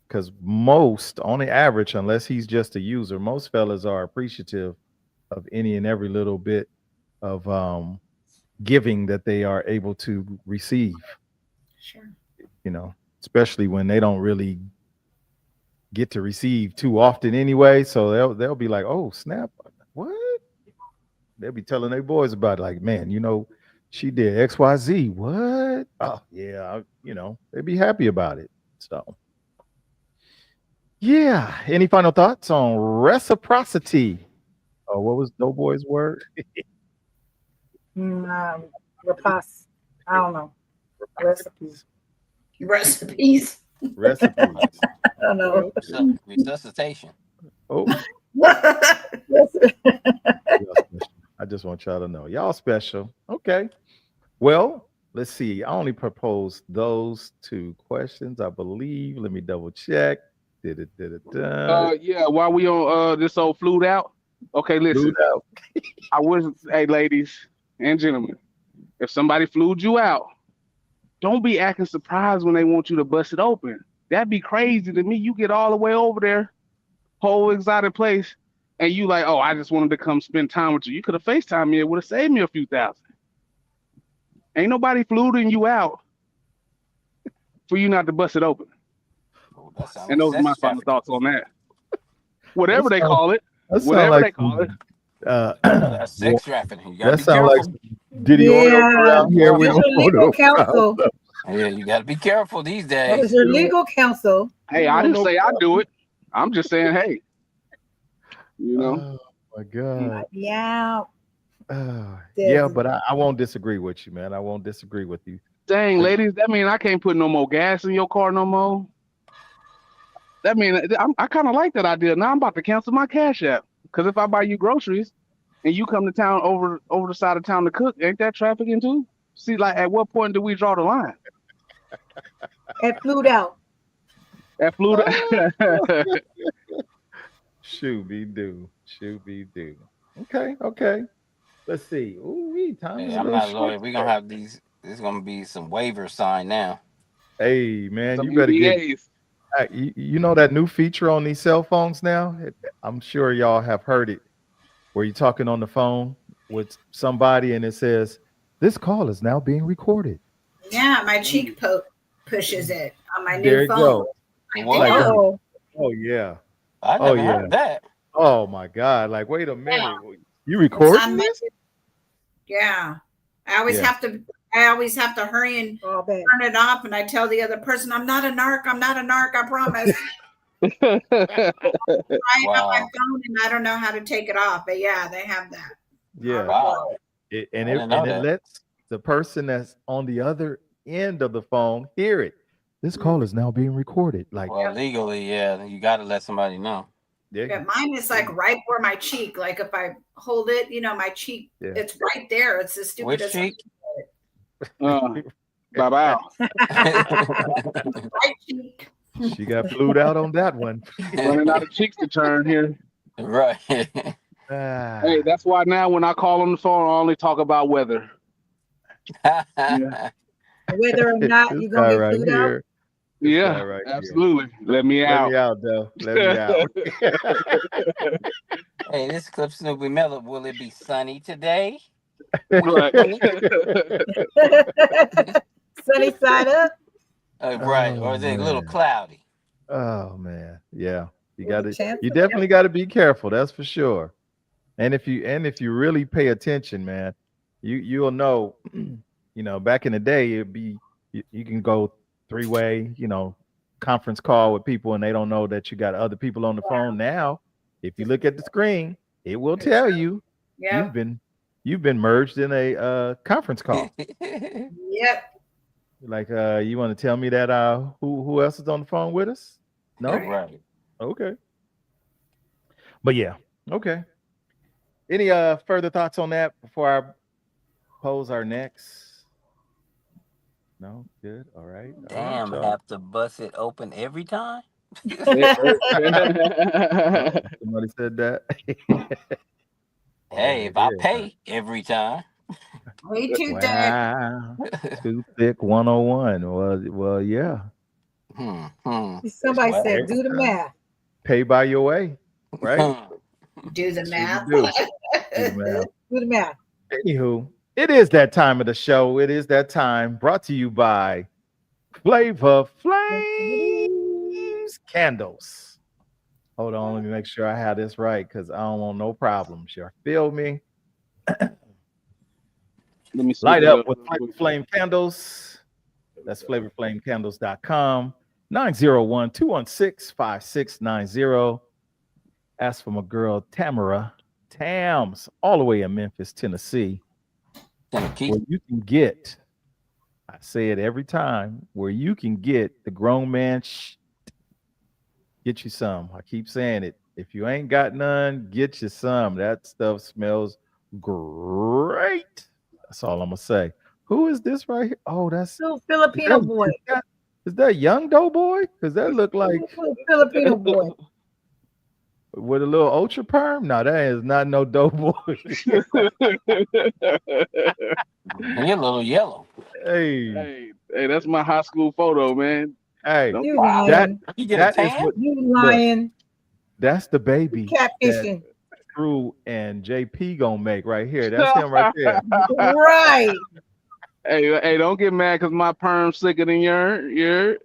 C: Because most, on the average, unless he's just a user, most fellas are appreciative of any and every little bit of giving that they are able to receive.
E: Sure.
C: Especially when they don't really get to receive too often anyway. So they'll be like, "Oh snap, what?" They'll be telling their boys about it, like, "Man, she did XYZ. What? Oh yeah, they'd be happy about it." So Yeah. Any final thoughts on reciprocity? Oh, what was Doughboy's word?
B: Repas. I don't know. Recipes.
E: Recipes.
C: Recipes.
B: I don't know.
F: Resuscitation.
C: Oh,
B: Recipe.
C: y'all special. I just want y'all to know. Y'all special. Okay. Well, let's see. I only proposed those 2 questions, I believe. Let me double check. Did it.
D: Yeah, while we on this old flued out. Okay, listen.
C: Out.
D: I was, hey, ladies and gentlemen, if somebody flued you out, don't be acting surprised when they want you to bust it open. That'd be crazy to me. You get all the way over there, whole exotic place, and you like, oh, I just wanted to come spend time with you. You could have FaceTimed me. It would have saved me a few thousand. Ain't nobody fluding you out for you not to bust it open.
F: Oh, that sounds
D: And
F: like
D: those are my
F: sex
D: final
F: trafficking.
D: thoughts on that. Whatever they
C: sound-
D: call it.
C: That sound
D: Whatever
C: like
D: they call it.
F: That's sex trafficking. You gotta
C: that
F: be
C: sound like
F: careful.
C: some Diddy oil around here. We
B: That's
C: don't
B: your
C: know
B: legal
C: no
B: counsel.
F: Yeah, you gotta be careful these
B: That
F: days.
B: is your legal counsel.
D: Hey, I didn't say I do it. I'm just saying, hey, you know.
C: Oh my God.
B: Yeah.
C: Yeah, but I won't disagree with you, man. I won't disagree with you.
D: Dang, ladies, that mean I can't put no more gas in your car no more. That mean I kind of like that idea. Now I'm about to cancel my Cash App because if I buy you groceries and you come to town over the side of town to cook, ain't that trafficking too? See, like at what point do we draw the line?
B: It flew out.
D: That flew.
C: Shoot be do. Okay. Let's see. Ooh, time is
F: Hey,
C: a
F: I'm
C: little
F: not a lawyer.
C: short.
F: We're gonna have these. There's gonna be some waivers signed now.
C: Hey, man,
D: Some
C: you better get.
D: NDAs.
C: You know that new feature on these cell phones now? I'm sure y'all have heard it, where you're talking on the phone with somebody and it says, "This call is now being recorded."
E: Yeah, my cheek pushes it on my
C: There
E: new
C: you
E: phone.
C: go.
E: I
F: What?
E: think
B: Oh,
C: Oh yeah.
F: I
C: Oh
F: never
C: yeah.
F: heard that.
C: Oh my God. Like, wait a minute. You
E: it's
C: recording
E: on my,
C: this?
E: yeah. I always
C: Yeah.
E: have to hurry and
B: all bad.
E: turn it off, and I tell the other person, I'm not a narc, I promise. I have my
F: Wow.
E: phone and I don't know how to take it off, but yeah, they have that.
C: Yeah.
F: Wow.
C: It
F: I didn't know that.
C: lets the person that's on the other end of the phone hear it. This call is now being recorded. Like,
F: Well, legally, yeah, you got to let somebody know.
E: Yeah, mine is like right where my cheek. Like if I hold it, my cheek,
C: Yeah.
E: it's right there. It's the
F: Which
E: stupidest.
F: cheek?
D: Bye-bye.
E: Right cheek.
C: She got flued out on that one.
D: Running out of cheeks to turn here.
F: Right.
D: Hey, that's why now when I call on the phone, I only talk about weather. Yeah.
B: Whether or not
C: This
B: you're gonna
C: guy
B: get
C: right
B: flued out.
C: here. This
D: Yeah,
C: guy right here.
D: absolutely. Let me
C: Let
D: out.
C: me out, though. Let me out.
F: Hey, this Clip Snoopy Mellow. Will it be sunny today?
D: Right.
B: Sunny side up.
F: Right.
C: Oh,
F: Or is it a little
C: man.
F: cloudy?
C: Oh man. Yeah. You
B: With
C: got
B: the
C: to
B: chance
C: you
B: of
C: definitely got to be careful, that's for sure. And if you really pay attention, man, you'll know, back in the day it'd be you can go 3-way, conference call with people and they don't know that you got other people on the phone. Now, if you look at the screen, it will tell you
E: Yeah.
C: you've been merged in a conference call.
E: Yep.
C: Like, you want to tell me that who else is on the phone with us? No?
F: Right.
C: Okay. But yeah, okay. Any further thoughts on that before I pose our next? No? Good. All right.
F: Damn,
C: y'all.
F: have to bust it open every time?
C: Somebody said that.
F: Hey, if I pay every time.
E: Me too, Dad.
C: Wow. Too thick 101. Well, yeah.
B: Somebody
F: Well,
B: said, do the math.
C: Pay by your way, right?
E: Do the math.
C: Do the math.
B: Do the math.
C: Anywho, it is that time of the show. It is that time brought to you by Flavor Flames Candles. Hold on, let me make sure I have this right because I don't want no problems. You feel me?
D: Let me
C: Light up with Flavor Flame Candles. That's flavorflamecandles.com. 901-216-5690. Ask for my girl Tamara Tams, all the way in Memphis, Tennessee,
F: Tennessee.
C: where you can get, I say it every time, where you can get the grown man get you some. I keep saying it. If you ain't got none, get you some. That stuff smells great. That's all I'm gonna say. Who is this right here? Oh, that's
B: Little Filipino boy.
C: Is that young doughboy? Because that look like
B: Little Filipino boy.
C: with a little ultra perm. No, that is not no doughboy.
F: He a little yellow.
C: Hey,
D: Hey, that's my high school photo, man.
C: hey,
B: You
F: Wow.
B: lying.
F: You get
C: that
F: a
C: is
F: tan?
C: what
B: You lying.
C: that's the baby
B: Catfishing.
C: Drew and JP gonna make right here. That's him right there.
B: Right.
D: Hey, don't get mad because my perm's sicker than your.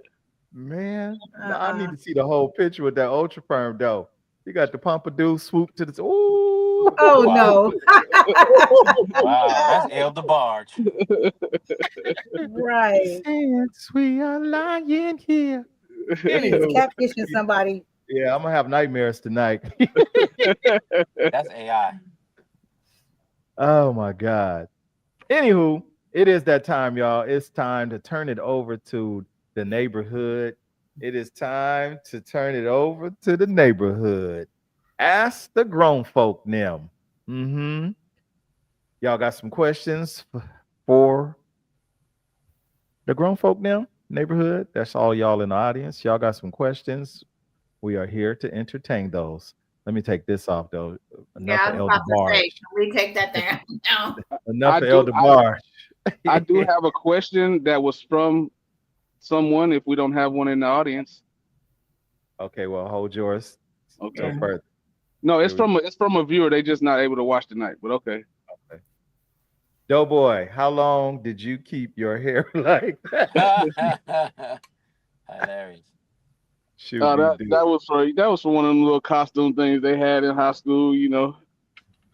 C: Man, I need to see the whole picture with that ultra perm though. You got the pompadour swoop to the ooh.
B: Oh
F: Wow.
B: no.
F: Wow, that's El DeBarge.
B: Right.
C: Since we are lying here.
B: He's
C: Anywho,
B: catfishing somebody.
C: yeah, I'm gonna have nightmares tonight.
F: That's AI.
C: Oh my God. Anywho, it is that time, y'all. It's time to turn it over to the neighborhood. It is time to turn it over to the neighborhood. Ask the grown folk them. Y'all got some questions for the grown folk them neighborhood? That's all y'all in the audience. Y'all got some questions. We are here to entertain those. Let me take this off though. Enough
E: Yeah, I
C: of
E: was
C: Elder
E: about to say,
C: Barge.
E: can we take that down? No.
C: Enough
D: I
C: of
D: do-
C: Elder Barge.
D: I do have a question that was from someone. If we don't have one in the audience,
C: Okay, well, hold yours.
D: okay.
C: Till further.
D: No, it's
C: Here
D: from a viewer. They just not able to watch tonight. But okay.
C: Doughboy, how long did you keep your hair like that?
F: Hilarious.
C: Shoot,
D: That
C: dude.
D: was for one of them little costume things they had in high school. You know,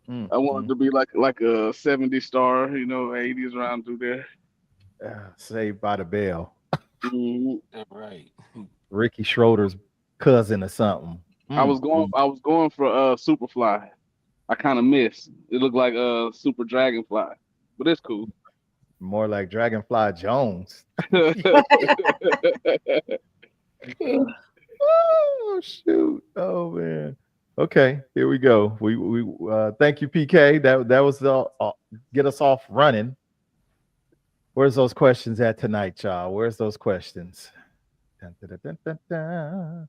D: I wanted to be like a 70s star. You know, 80s around through there.
C: Saved by the Bell.
D: Mhm.
F: Right.
C: Ricky Schroeder's cousin or something.
D: I was going for Superfly. I kind of missed. It looked like Super Dragonfly, but it's cool.
C: More like Dragonfly Jones. Oh shoot! Oh man. Okay, here we go. We thank you, PK. That was get us off running. Where's those questions at tonight, y'all? Where's those questions? Dun, dun, dun, dun, dun.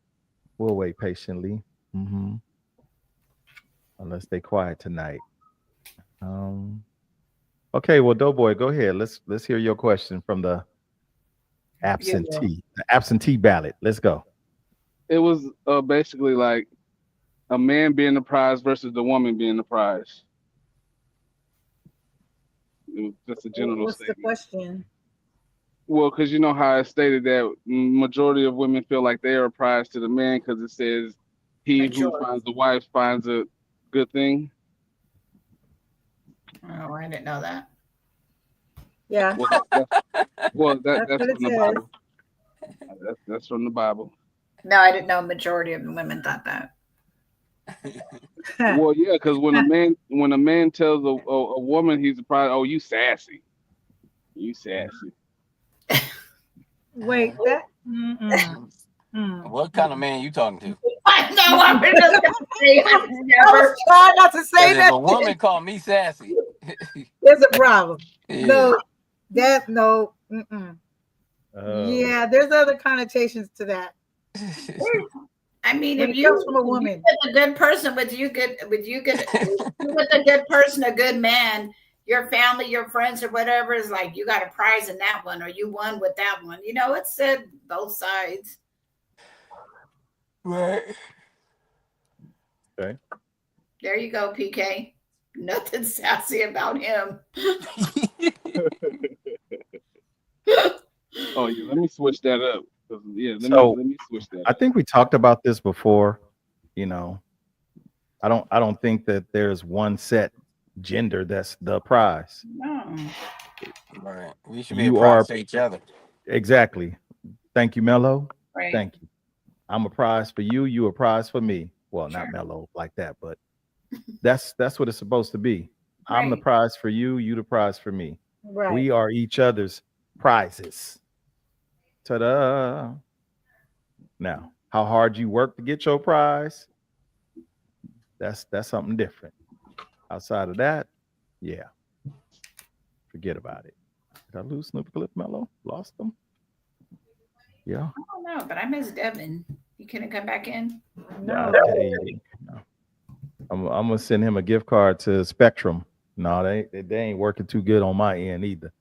C: We'll wait patiently. Unless they quiet tonight. Okay, well, Doughboy, go ahead. Let's hear your question from the absentee, the absentee ballot. Let's go.
D: It was basically like a man being the prize versus the woman being the prize. It was just a general
B: What's
D: statement.
B: the question?
D: Well, because you know how I stated that majority of women feel like they are a prize to the man because it says he who finds the wife finds a good thing.
E: Oh, I didn't know that.
B: Yeah.
D: Well, that's
B: what
D: from
B: it
D: the
B: says.
D: Bible. That's from the Bible.
E: No, I didn't know majority of the women thought that.
D: Well, yeah, because when a man tells a woman he's a prize, oh, you sassy.
B: Wait, that.
F: What kind of man you talking to?
E: I know. I'm just gonna say I
B: I
E: never.
B: was trying not to say
F: If
B: that.
F: a woman called me sassy,
B: There's a problem.
F: yeah.
B: No, that no.
C: Yeah,
B: there's other connotations to that.
E: I mean,
B: When
E: if
B: it
E: you
B: comes from a woman.
E: with a good person, with a good person, a good man, your family, your friends, or whatever is like you got a prize in that one, or you won with that one. You know, it's said both sides.
F: Right.
C: Okay.
E: There you go, PK. Nothing sassy about him.
D: Oh yeah, let me switch that up. Yeah, let me switch that.
C: I think we talked about this before. You know, I don't think that there's one set gender that's the prize.
E: No.
F: Right. We should be a prize to each other.
C: Exactly. Thank you, Mello.
E: Right.
C: Thank you. I'm a prize for you. You a prize for me. Well,
E: Sure.
C: not mellow like that, but that's what it's supposed to be. I'm the
E: Right.
C: prize for you. You the prize for me.
B: Right.
C: We are each other's prizes. Ta-da! Now, how hard you work to get your prize, that's something different. Outside of that, yeah, forget about it. Did I lose Snoopy Clip Mellow? Lost them? Yeah.
E: I don't know, but I miss Devin. You couldn't come back in?
B: No.
C: Hey, I'm gonna send him a gift card to Spectrum. No, they ain't working too good on my end either.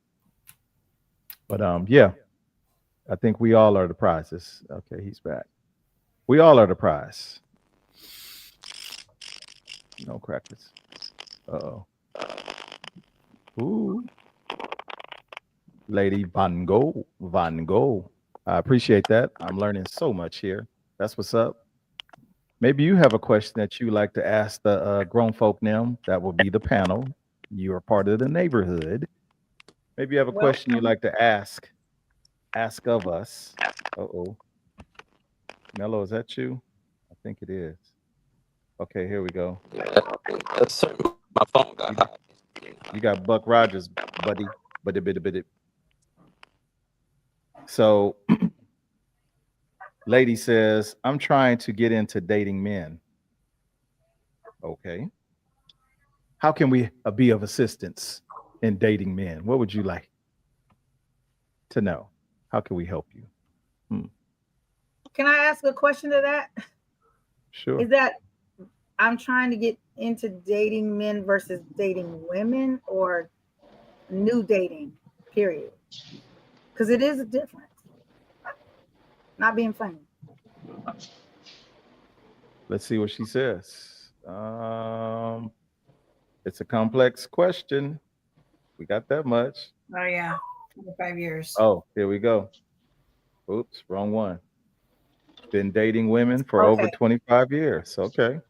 C: But yeah, I think we all are the prizes. Okay, he's back. We all are the prize. No crackers. Uh-oh. Ooh. Lady Van Gogh. Van Gogh. I appreciate that. I'm learning so much here. That's what's up. Maybe you have a question that you like to ask the grown folk now. That will be the panel. You are part of the neighborhood. Maybe you have a question you like to ask of us. Uh-oh. Mello, is that you? I think it is. Okay, here we go.
F: That's certain. My phone got hot.
C: You got Buck Rogers, buddy. Buddy. So, lady says, I'm trying to get into dating men. Okay. How can we be of assistance in dating men? What would you like to know? How can we help you?
B: Can I ask a question to that?
C: Sure.
B: Is that I'm trying to get into dating men versus dating women, or new dating, period? Because it is a difference. Not being funny.
C: Let's see what she says. It's a complex question. We got that much.
E: Oh yeah, 25 years.
C: Oh, here we go. Oops, wrong one. Been dating women for over 25 years. Okay.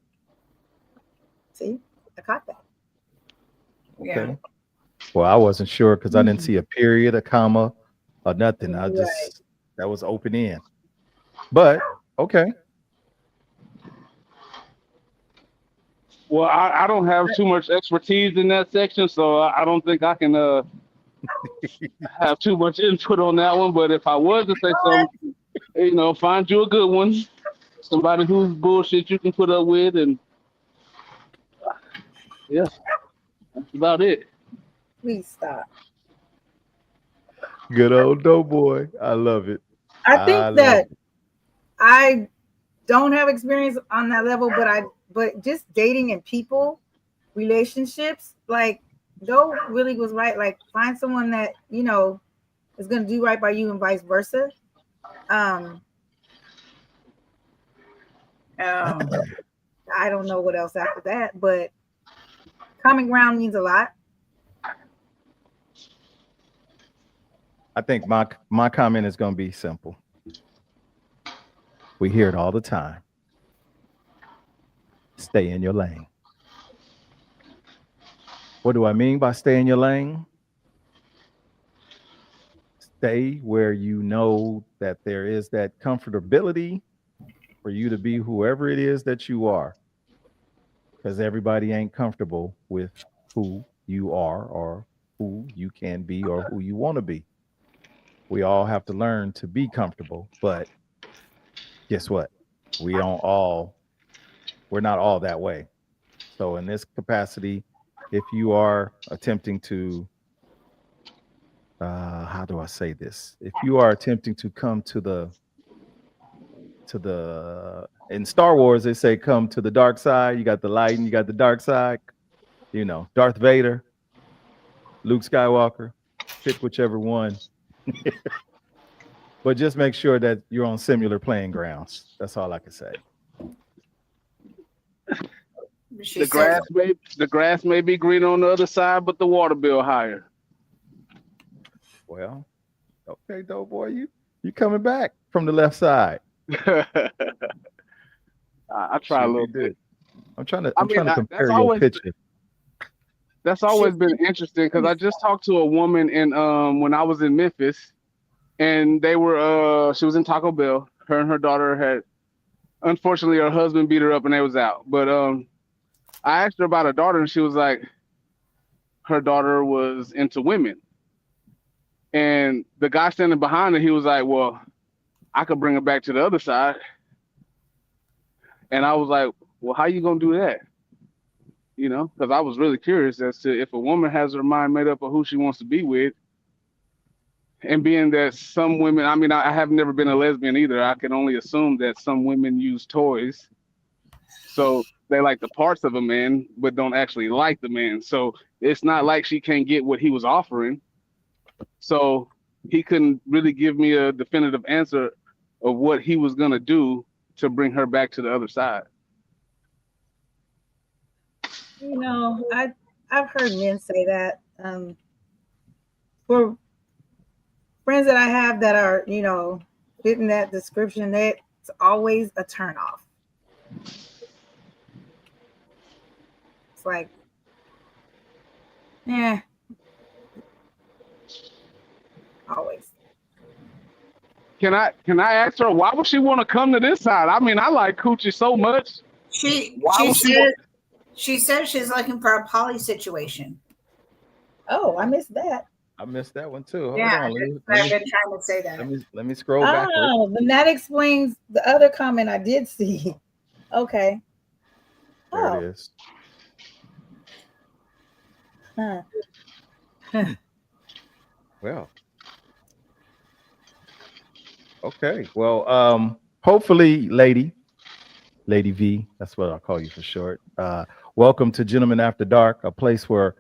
B: See, I caught that.
C: Okay.
E: Yeah.
C: Well, I wasn't sure because I didn't see a period, a comma, or nothing. I
B: Right.
C: just, that was open end. But, okay.
D: Well, I don't have too much expertise in that section, so I don't think I can have too much input on that one. But if I was to say something, find you a good one, somebody whose bullshit you can put up with, and yeah, that's about it.
B: Please stop.
C: Good old doughboy. I love it.
B: I think that I don't have experience on that level, but just dating and people, relationships, like Joe really was right. Like, find someone that is going to do right by you and vice versa. I don't know what else after that, but common ground means a lot.
C: I think my comment is going to be simple. We hear it all the time. Stay in your lane. What do I mean by stay in your lane? Stay where you know that there is that comfortability for you to be whoever it is that you are. Because everybody ain't comfortable with who you are or who you can be or who you want to be. We all have to learn to be comfortable, but guess what? We're not all that way. So in this capacity, if you are attempting to, how do I say this? If you are attempting to come to the, in Star Wars, they say come to the dark side. You got the light and you got the dark side. Darth Vader, Luke Skywalker, pick whichever one. But just make sure that you're on similar playing grounds. That's all I can say.
D: The grass may be green on the other side, but the water bill higher.
C: Well, okay, doughboy, you coming back from the left side.
D: I try a little bit.
C: I'm trying to compare your picture.
D: That's always been interesting because I just talked to a woman when I was in Memphis, and they were she was in Taco Bell. her and her daughter had, unfortunately, her husband beat her up and they was out. But I asked her about her daughter, and she was like, her daughter was into women. And the guy standing behind her, he was like, well, I could bring her back to the other side. And I was like, well, how you gonna do that? You know, because I was really curious as to if a woman has her mind made up of who she wants to be with, and being that some women, I mean, I have never been a lesbian either. I can only assume that some women use toys. So they like the parts of a man, but don't actually like the man. So it's not like she can't get what he was offering. So he couldn't really give me a definitive answer of what he was going to do to bring her back to the other side.
B: You know, I've heard men say that. For friends that I have that are, you know, fitting that description, that's always a turnoff. It's like, yeah, always.
D: Can I ask her why would she want to come to this side? I mean, I like coochie so much.
E: She says she's looking for a poly situation.
B: Oh, I missed that.
C: I missed that one too. Hold
E: Yeah,
C: on.
E: I've been trying to say that.
C: Let me scroll backwards.
B: Oh, then that explains the other comment I did see. Okay.
C: There it is.
B: Huh.
C: Well. Okay. Well, hopefully, Lady V, that's what I'll call you for short. Welcome to Gentlemen After Dark, a place where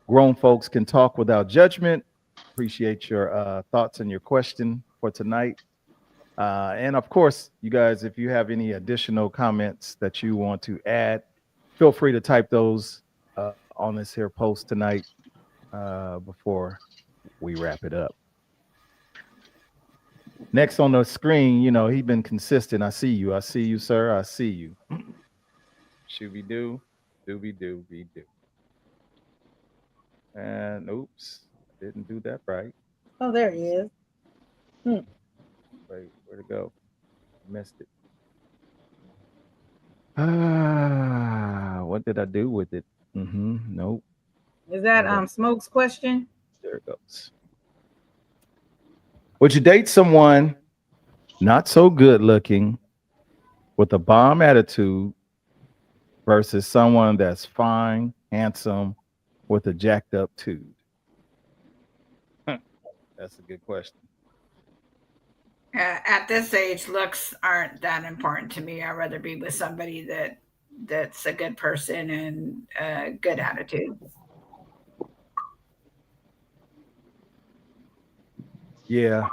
C: grown folks can talk without judgment. Appreciate your thoughts and your question for tonight. And of course, you guys, if you have any additional comments that you want to add, feel free to type those on this here post tonight before we wrap it up. Next on the screen, you know, he's been consistent. I see you, sir. I see you. Shooby doo, dooby dooby doo. And oops, didn't do that right.
B: Oh, there he is.
C: Wait, where'd it go? Missed it. What did I do with it? Nope.
B: Is that Smoke's question?
C: There it goes. Would you date someone not so good looking with a bomb attitude versus someone that's fine, handsome, with a jacked up tude? That's a good question.
E: At this age, looks aren't that important to me. I'd rather be with somebody that's a good person and a good attitude.
C: Yeah.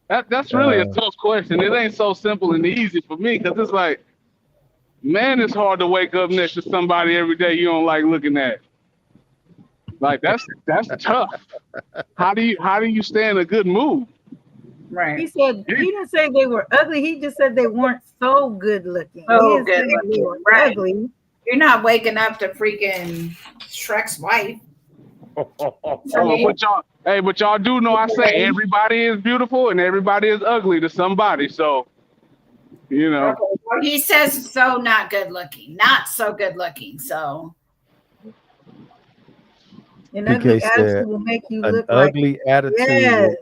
D: That's really a tough question. It ain't so simple and easy for me because it's like, man, it's hard to wake up next to somebody every day you don't like looking at. Like that's tough. How do you stay in a good mood?
E: Right.
B: He said he didn't say they were ugly. He just said they weren't so good looking.
E: So
B: He didn't
E: good
B: say they
E: looking,
B: were
E: right.
B: ugly.
E: You're not waking up to freaking Shrek's wife.
D: But y'all do know I say everybody is beautiful and everybody is ugly to somebody. So, you know.
E: Okay. Well, he says so not good looking, not so good looking. So
B: An ugly attitude will make you look like
C: ugly attitude.
B: Yes.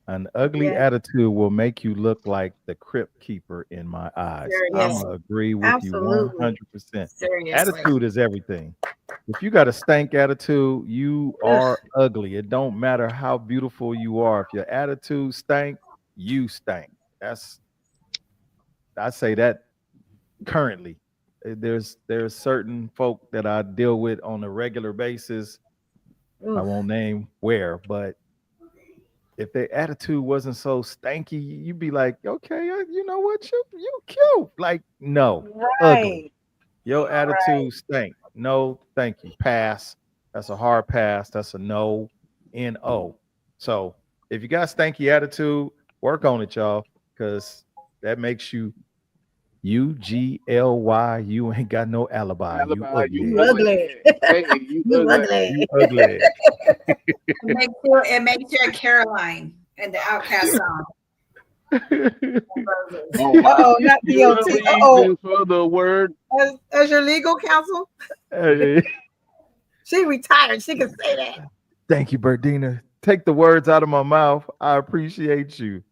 C: An ugly attitude will make you look like the crypt keeper in my eyes. I'm gonna agree with you 100%. Attitude is everything. If you got a stank attitude, you are ugly. It don't matter how beautiful you are. If your attitude stank, you stank. I say that currently. There's certain folk that I deal with on a regular basis. I won't name where, but if their attitude wasn't so stanky, you'd be like, okay, you know what, you cute. Like, no, ugly. Your attitude stank. No, thank you. Pass. That's a hard pass. That's a no. N-O. So if you got stanky attitude, work on it, y'all, because that makes you UGLY. You ain't got no alibi. You
D: Alibi,
C: ugly.
B: You ugly.
D: Hey, you
B: You
D: ugly.
C: You
B: ugly.
C: ugly.
E: It makes you a Caroline in the Outcast song. Roses.
D: Oh my!
B: Uh-oh, not
D: You're
B: DOT.
D: the
B: Uh-oh.
D: reason for the word.
B: As your legal counsel,
C: Hey,
B: she retired. She can say that.
C: thank you, Berdina. Take the words out of my mouth. I appreciate you.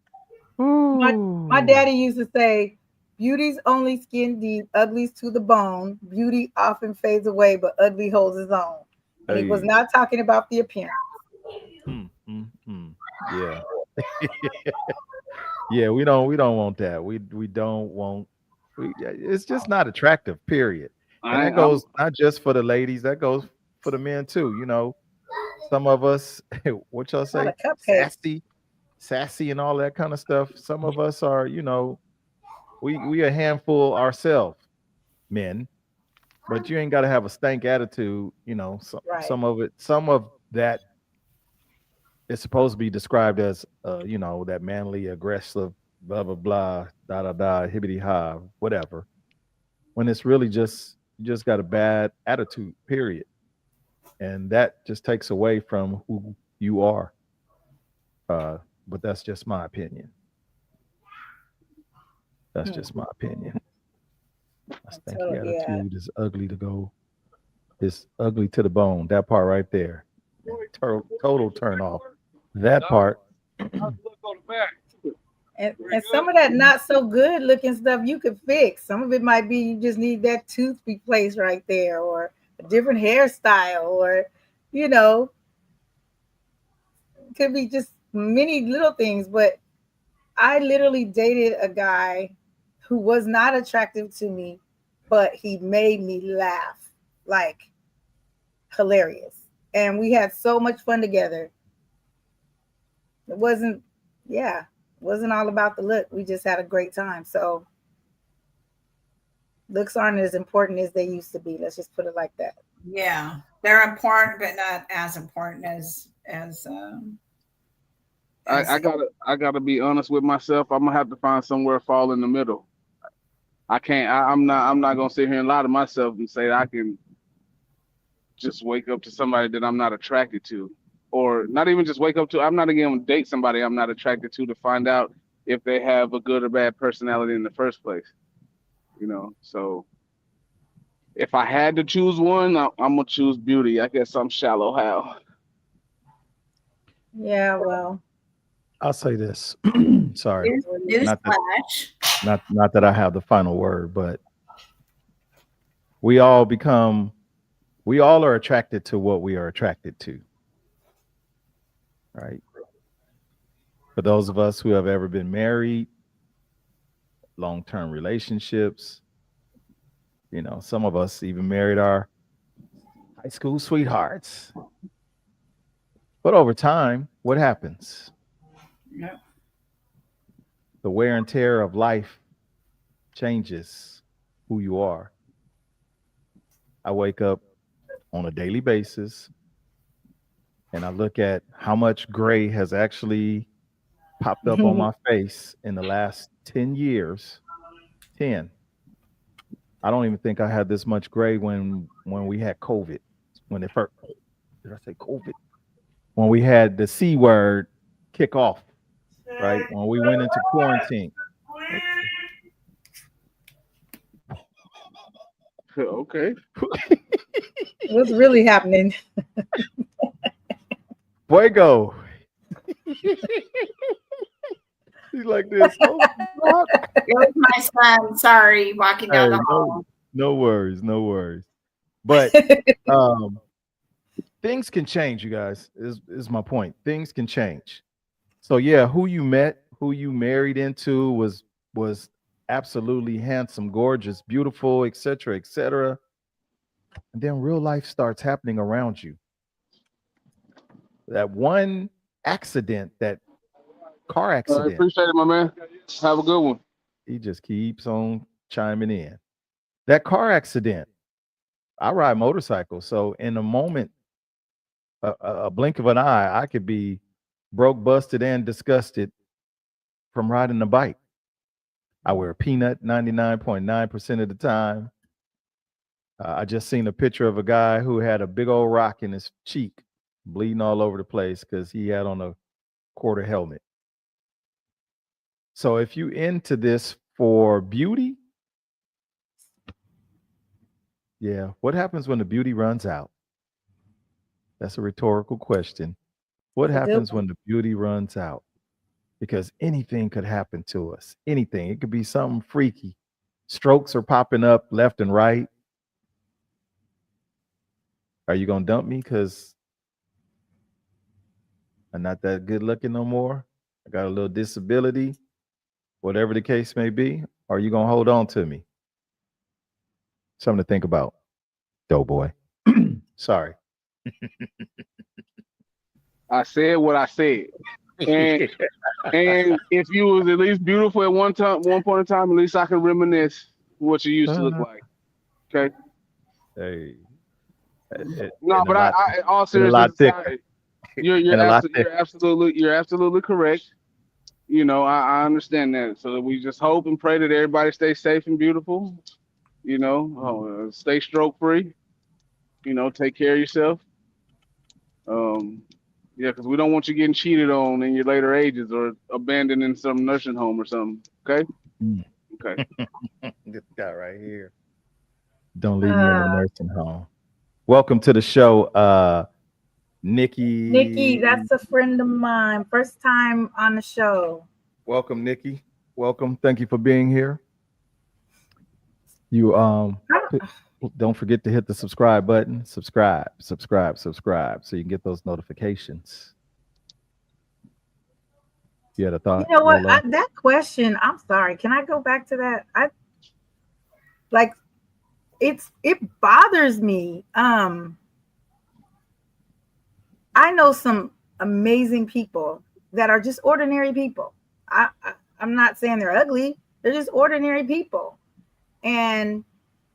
B: My daddy used to say, beauty's only skin deep, ugly's to the bone. Beauty often fades away, but ugly holds its own. And he was
C: Hey.
B: not talking about the appearance.
C: Yeah. Yeah, we don't want that. We don't want it's just not attractive, period. And that goes not just for the ladies, that goes for the men too. You know, some of us, what y'all
B: Not
C: say,
B: a cupcake.
C: sassy and all that kind of stuff. Some of us are, you know, we a handful ourselves, men, but you ain't got to have a stank attitude. You know,
B: Right.
C: some of that is supposed to be described as, you know, that manly, aggressive, blah blah blah, da da da, hibbity ha, whatever. When it's really just you just got a bad attitude, period, and that just takes away from who you are. But that's just my opinion. That's just my opinion. I think the
B: Yeah.
C: attitude is ugly to go. It's ugly to the bone. That part right there. Total turn off. That part.
B: And some of that not so good looking stuff you could fix. Some of it might be you just need that tooth replaced right there, or a different hairstyle, or you know, could be just many little things. But I literally dated a guy who was not attractive to me, but he made me laugh like hilarious. And we had so much fun together. It wasn't all about the look. We just had a great time. So looks aren't as important as they used to be. Let's just put it like that.
E: Yeah, they're important, but not as important as
D: I gotta be honest with myself. I'm gonna have to find somewhere fall in the middle. I can't. I'm not gonna sit here and lie to myself and say that I can just wake up to somebody that I'm not attracted to, or not even just wake up to. I'm not even gonna date somebody I'm not attracted to find out if they have a good or bad personality in the first place. You know, so if I had to choose one, I'm gonna choose beauty. I guess I'm shallow, Hal.
B: Yeah, well,
C: I'll say this. Sorry. Not that,
E: newsflash.
C: not that I have the final word, but we all are attracted to what we are attracted to. Right. For those of us who have ever been married, long-term relationships, you know, some of us even married our high school sweethearts. But over time, what happens?
E: Yep.
C: The wear and tear of life changes who you are. I wake up on a daily basis and I look at how much gray has actually popped up on my face in the last 10 years. 10. I don't even think I had this much gray when we had COVID. When it first, did I say COVID? When we had the C word kick off, right? When we went into quarantine.
D: Okay.
B: what's really happening?
C: Fuego. He's like this. Oh,
E: It was my son. Sorry, walking down the hall.
C: no worries, no worries. But things can change, you guys. Is my point. Things can change. So yeah, who you met, who you married into was absolutely handsome, gorgeous, beautiful, etc., etc. And then real life starts happening around you. That one accident, that car
D: I
C: accident.
D: appreciate it, my man. Have a good one.
C: He just keeps on chiming in. That car accident. I ride motorcycles, so in a moment, a blink of an eye, I could be broke, busted, and disgusted from riding the bike. I wear a peanut 99.9% of the time. I just seen a picture of a guy who had a big old rock in his cheek, bleeding all over the place because he had on a quarter helmet. So if you into this for beauty, yeah, what happens when the beauty runs out? That's a rhetorical question. What
B: That's a good
C: happens
B: one.
C: when the beauty runs out? Because anything could happen to us. Anything. It could be something freaky. Strokes are popping up left and right. Are you gonna dump me because I'm not that good looking no more? I got a little disability, whatever the case may be. Are you gonna hold on to me? Something to think about, doughboy. Sorry.
D: I said what I said. And and if you was at least beautiful at one point in time, at least I can reminisce what you used to look like. Okay.
C: Hey,
D: No,
C: and a
D: but
C: lot,
D: I all
C: and a
D: seriousness
C: lot thicker,
D: aside, you're
C: and a lot
D: absolutely
C: thicker.
D: you're absolutely correct. You know, I understand that. So we just hope and pray that everybody stays safe and beautiful. You know, stay stroke free. You know, take care of yourself. Um, yeah, because we don't want you getting cheated on in your later ages or abandoned in some nursing home or something. Okay.
C: Mm.
D: Okay.
C: This guy right here. Don't leave me in the nursing home. Welcome to the show,
B: Nikki,
C: Nikki.
B: that's a friend of mine. First time on the show.
C: Welcome, Nikki. Welcome. Thank you for being here. You don't forget to hit the subscribe button. Subscribe, so you can get those notifications. You had a
B: You
C: thought,
B: know what?
C: Lola?
B: That question, I'm sorry. Can I go back to that? Like it bothers me. I know some amazing people that are just ordinary people. I'm not saying they're ugly. They're just ordinary people. And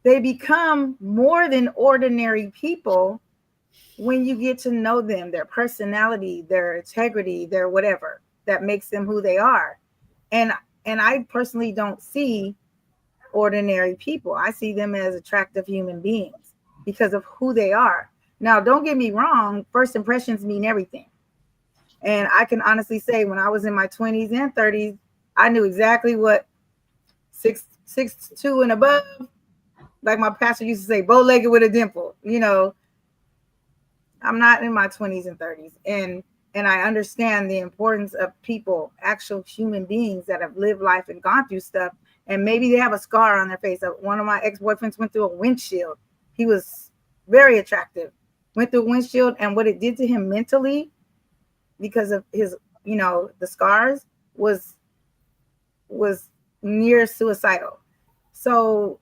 B: they become more than ordinary people when you get to know them, their personality, their integrity, their whatever that makes them who they are. And I personally don't see ordinary people. I see them as attractive human beings because of who they are. Now, don't get me wrong, first impressions mean everything. And I can honestly say when I was in my 20s and 30s, I knew exactly what 6'2" and above, like my pastor used to say, bow-legged with a dimple. You know, I'm not in my 20s and 30s. And I understand the importance of people, actual human beings that have lived life and gone through stuff. And maybe they have a scar on their face. One of my ex-boyfriends went through a windshield. He was very attractive. Went through a windshield, and what it did to him mentally because of his, the scars was near suicidal. So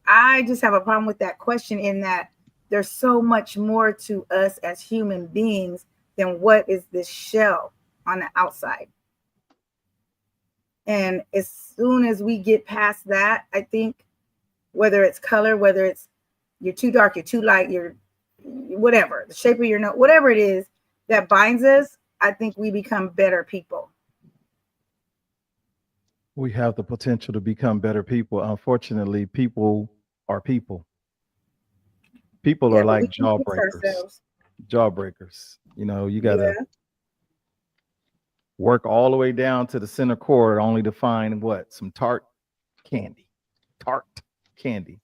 B: I just have a problem with that question in that there's so much more to us as human beings than what is this shell on the outside. And as soon as we get past that, I think whether it's color, whether it's you're too dark, you're too light, you're whatever, the shape of your nose, whatever it is that binds us, I think we become better people.
C: We have the potential to become better people. Unfortunately, people are people. People are like jawbreakers. Jawbreakers. You got to work all the way down to the center cord only to find what? Some tart candy. Tart candy.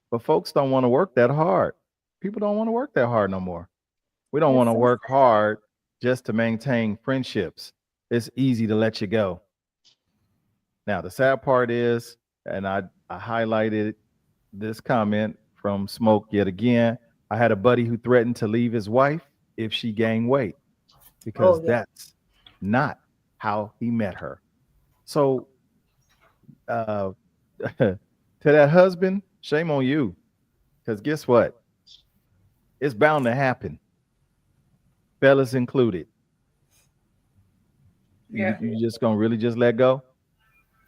C: But folks don't want to work that hard. People don't want to work that hard no more. We don't want to work hard just to maintain friendships. It's easy to let you go. Now, the sad part is, and I highlighted this comment from Smoke yet again, I had a buddy who threatened to leave his wife if she gained weight because that's not how he met her. So to that husband, shame on you, because guess what? It's bound to happen. Fellas included.
E: Yeah.
C: You just gonna really just let go?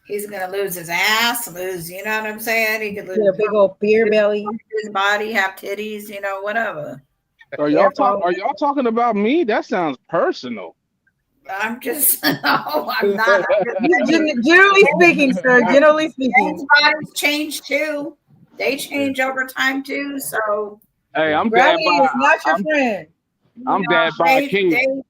E: He's gonna lose his ass, you know what I'm saying? He could lose
B: a big old beer belly,
E: his body, have titties, whatever.
D: Are y'all talking about me? That sounds personal.
E: I'm just, no, I'm not.
B: Generally speaking, sir. Generally speaking,
E: Men's bodies change too. They change over time too. So
D: Hey, I'm dad
B: gravity is
D: by
B: not your friend.
D: I'm dad by a king.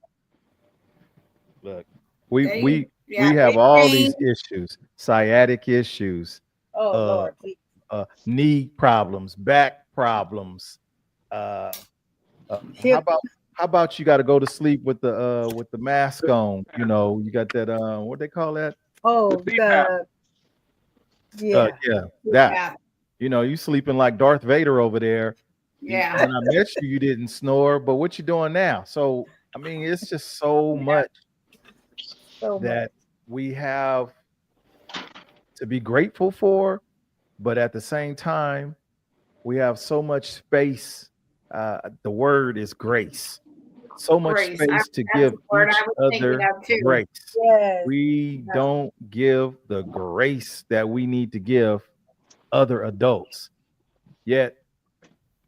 C: Look,
E: They
C: we have all these
E: change.
C: issues, sciatic issues,
B: Oh
C: uh,
B: Lord, please.
C: knee problems, back problems. Uh,
B: Hip.
C: how about you got to go to sleep with the mask on? You know, you got that what they call that?
B: Oh,
D: CPAP.
B: yeah.
C: Yeah, that.
E: Yeah,
C: You know, you sleeping like Darth Vader over there.
E: yeah.
C: When I met you, you didn't snore, but what you doing now? So I mean, it's just so much
B: So much.
C: that we have to be grateful for, but at the same time, we have so much space. The word is grace. So much
E: Grace.
C: space to
E: That's
C: give
E: the word
C: each
E: I was thinking
C: other
E: of too.
C: grace.
B: Yes.
C: We don't give the grace that we need to give other adults. Yet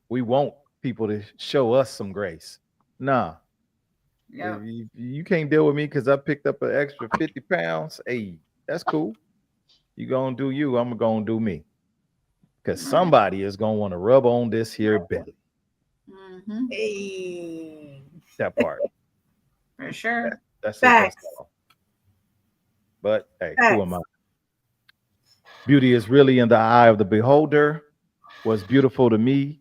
C: we want people to show us some grace. Nah,
E: Yeah.
C: if you can't deal with me because I picked up an extra 50 pounds. Hey, that's cool. You gonna do you, I'm gonna do me. Because somebody is gonna want to rub on this here belly.
E: Mm-hmm.
B: Hey.
C: That part.
E: For sure.
C: That's it.
B: Facts.
C: That's all. But hey,
B: Facts.
C: who am I? Beauty is really in the eye of the beholder. What's beautiful to me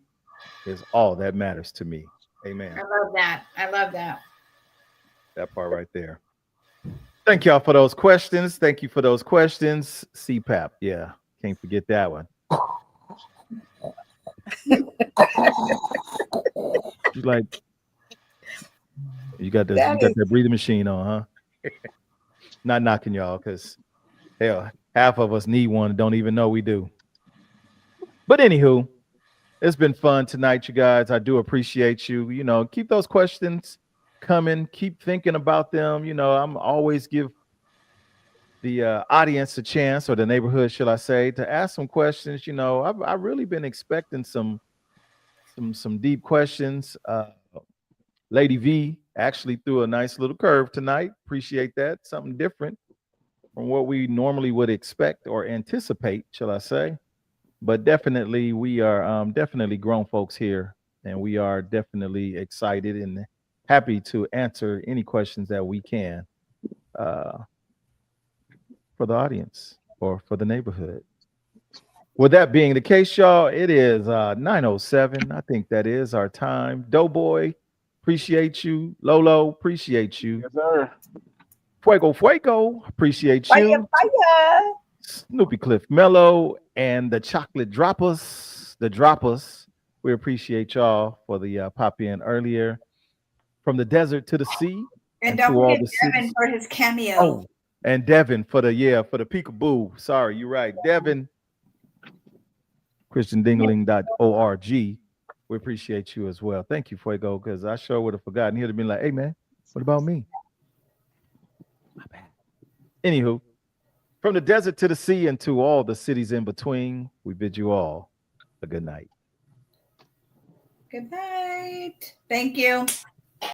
C: is all that matters to me. Amen.
E: I love that. I love that.
C: That part right there. Thank y'all for those questions. Thank you for those questions. CPAP. Yeah, can't forget that one. You like you got this, you got that breathing machine on, huh? Not knocking y'all, because hell, half of us need one and don't even know we do. But anywho, it's been fun tonight, you guys. I do appreciate you. You know, keep those questions coming. Keep thinking about them. You know, I'm always give the audience a chance, or the neighborhood, should I say, to ask some questions. You know, I've really been expecting some deep questions. Lady V actually threw a nice little curve tonight. Appreciate that. Something different from what we normally would expect or anticipate, shall I say. But definitely, we are definitely grown folks here, and we are definitely excited and happy to answer any questions that we can for the audience or for the neighborhood. With that being the case, y'all, it is 9:07. I think that is our time. Doughboy, appreciate you. Lolo, appreciate you.
D: Yes, sir.
C: Fuego, appreciate you.
B: Fire.
C: Snoopy Cliff Mellow and the Chocolate Droppers, we appreciate y'all for the pop in earlier. From the desert to the sea,
E: And
C: to
E: don't
C: all
E: forget
C: the
E: Devin
C: cities.
E: for his cameo.
C: Oh, and Devin for the peekaboo. Sorry, you're right. Devin, christiandingling.org. We appreciate you as well. Thank you, Fuego, because I sure would have forgotten. He'd have been like, hey, man, what about me? My bad. Anywho, from the desert to the sea and to all the cities in between, we bid you all a good night.
E: Good night. Thank you.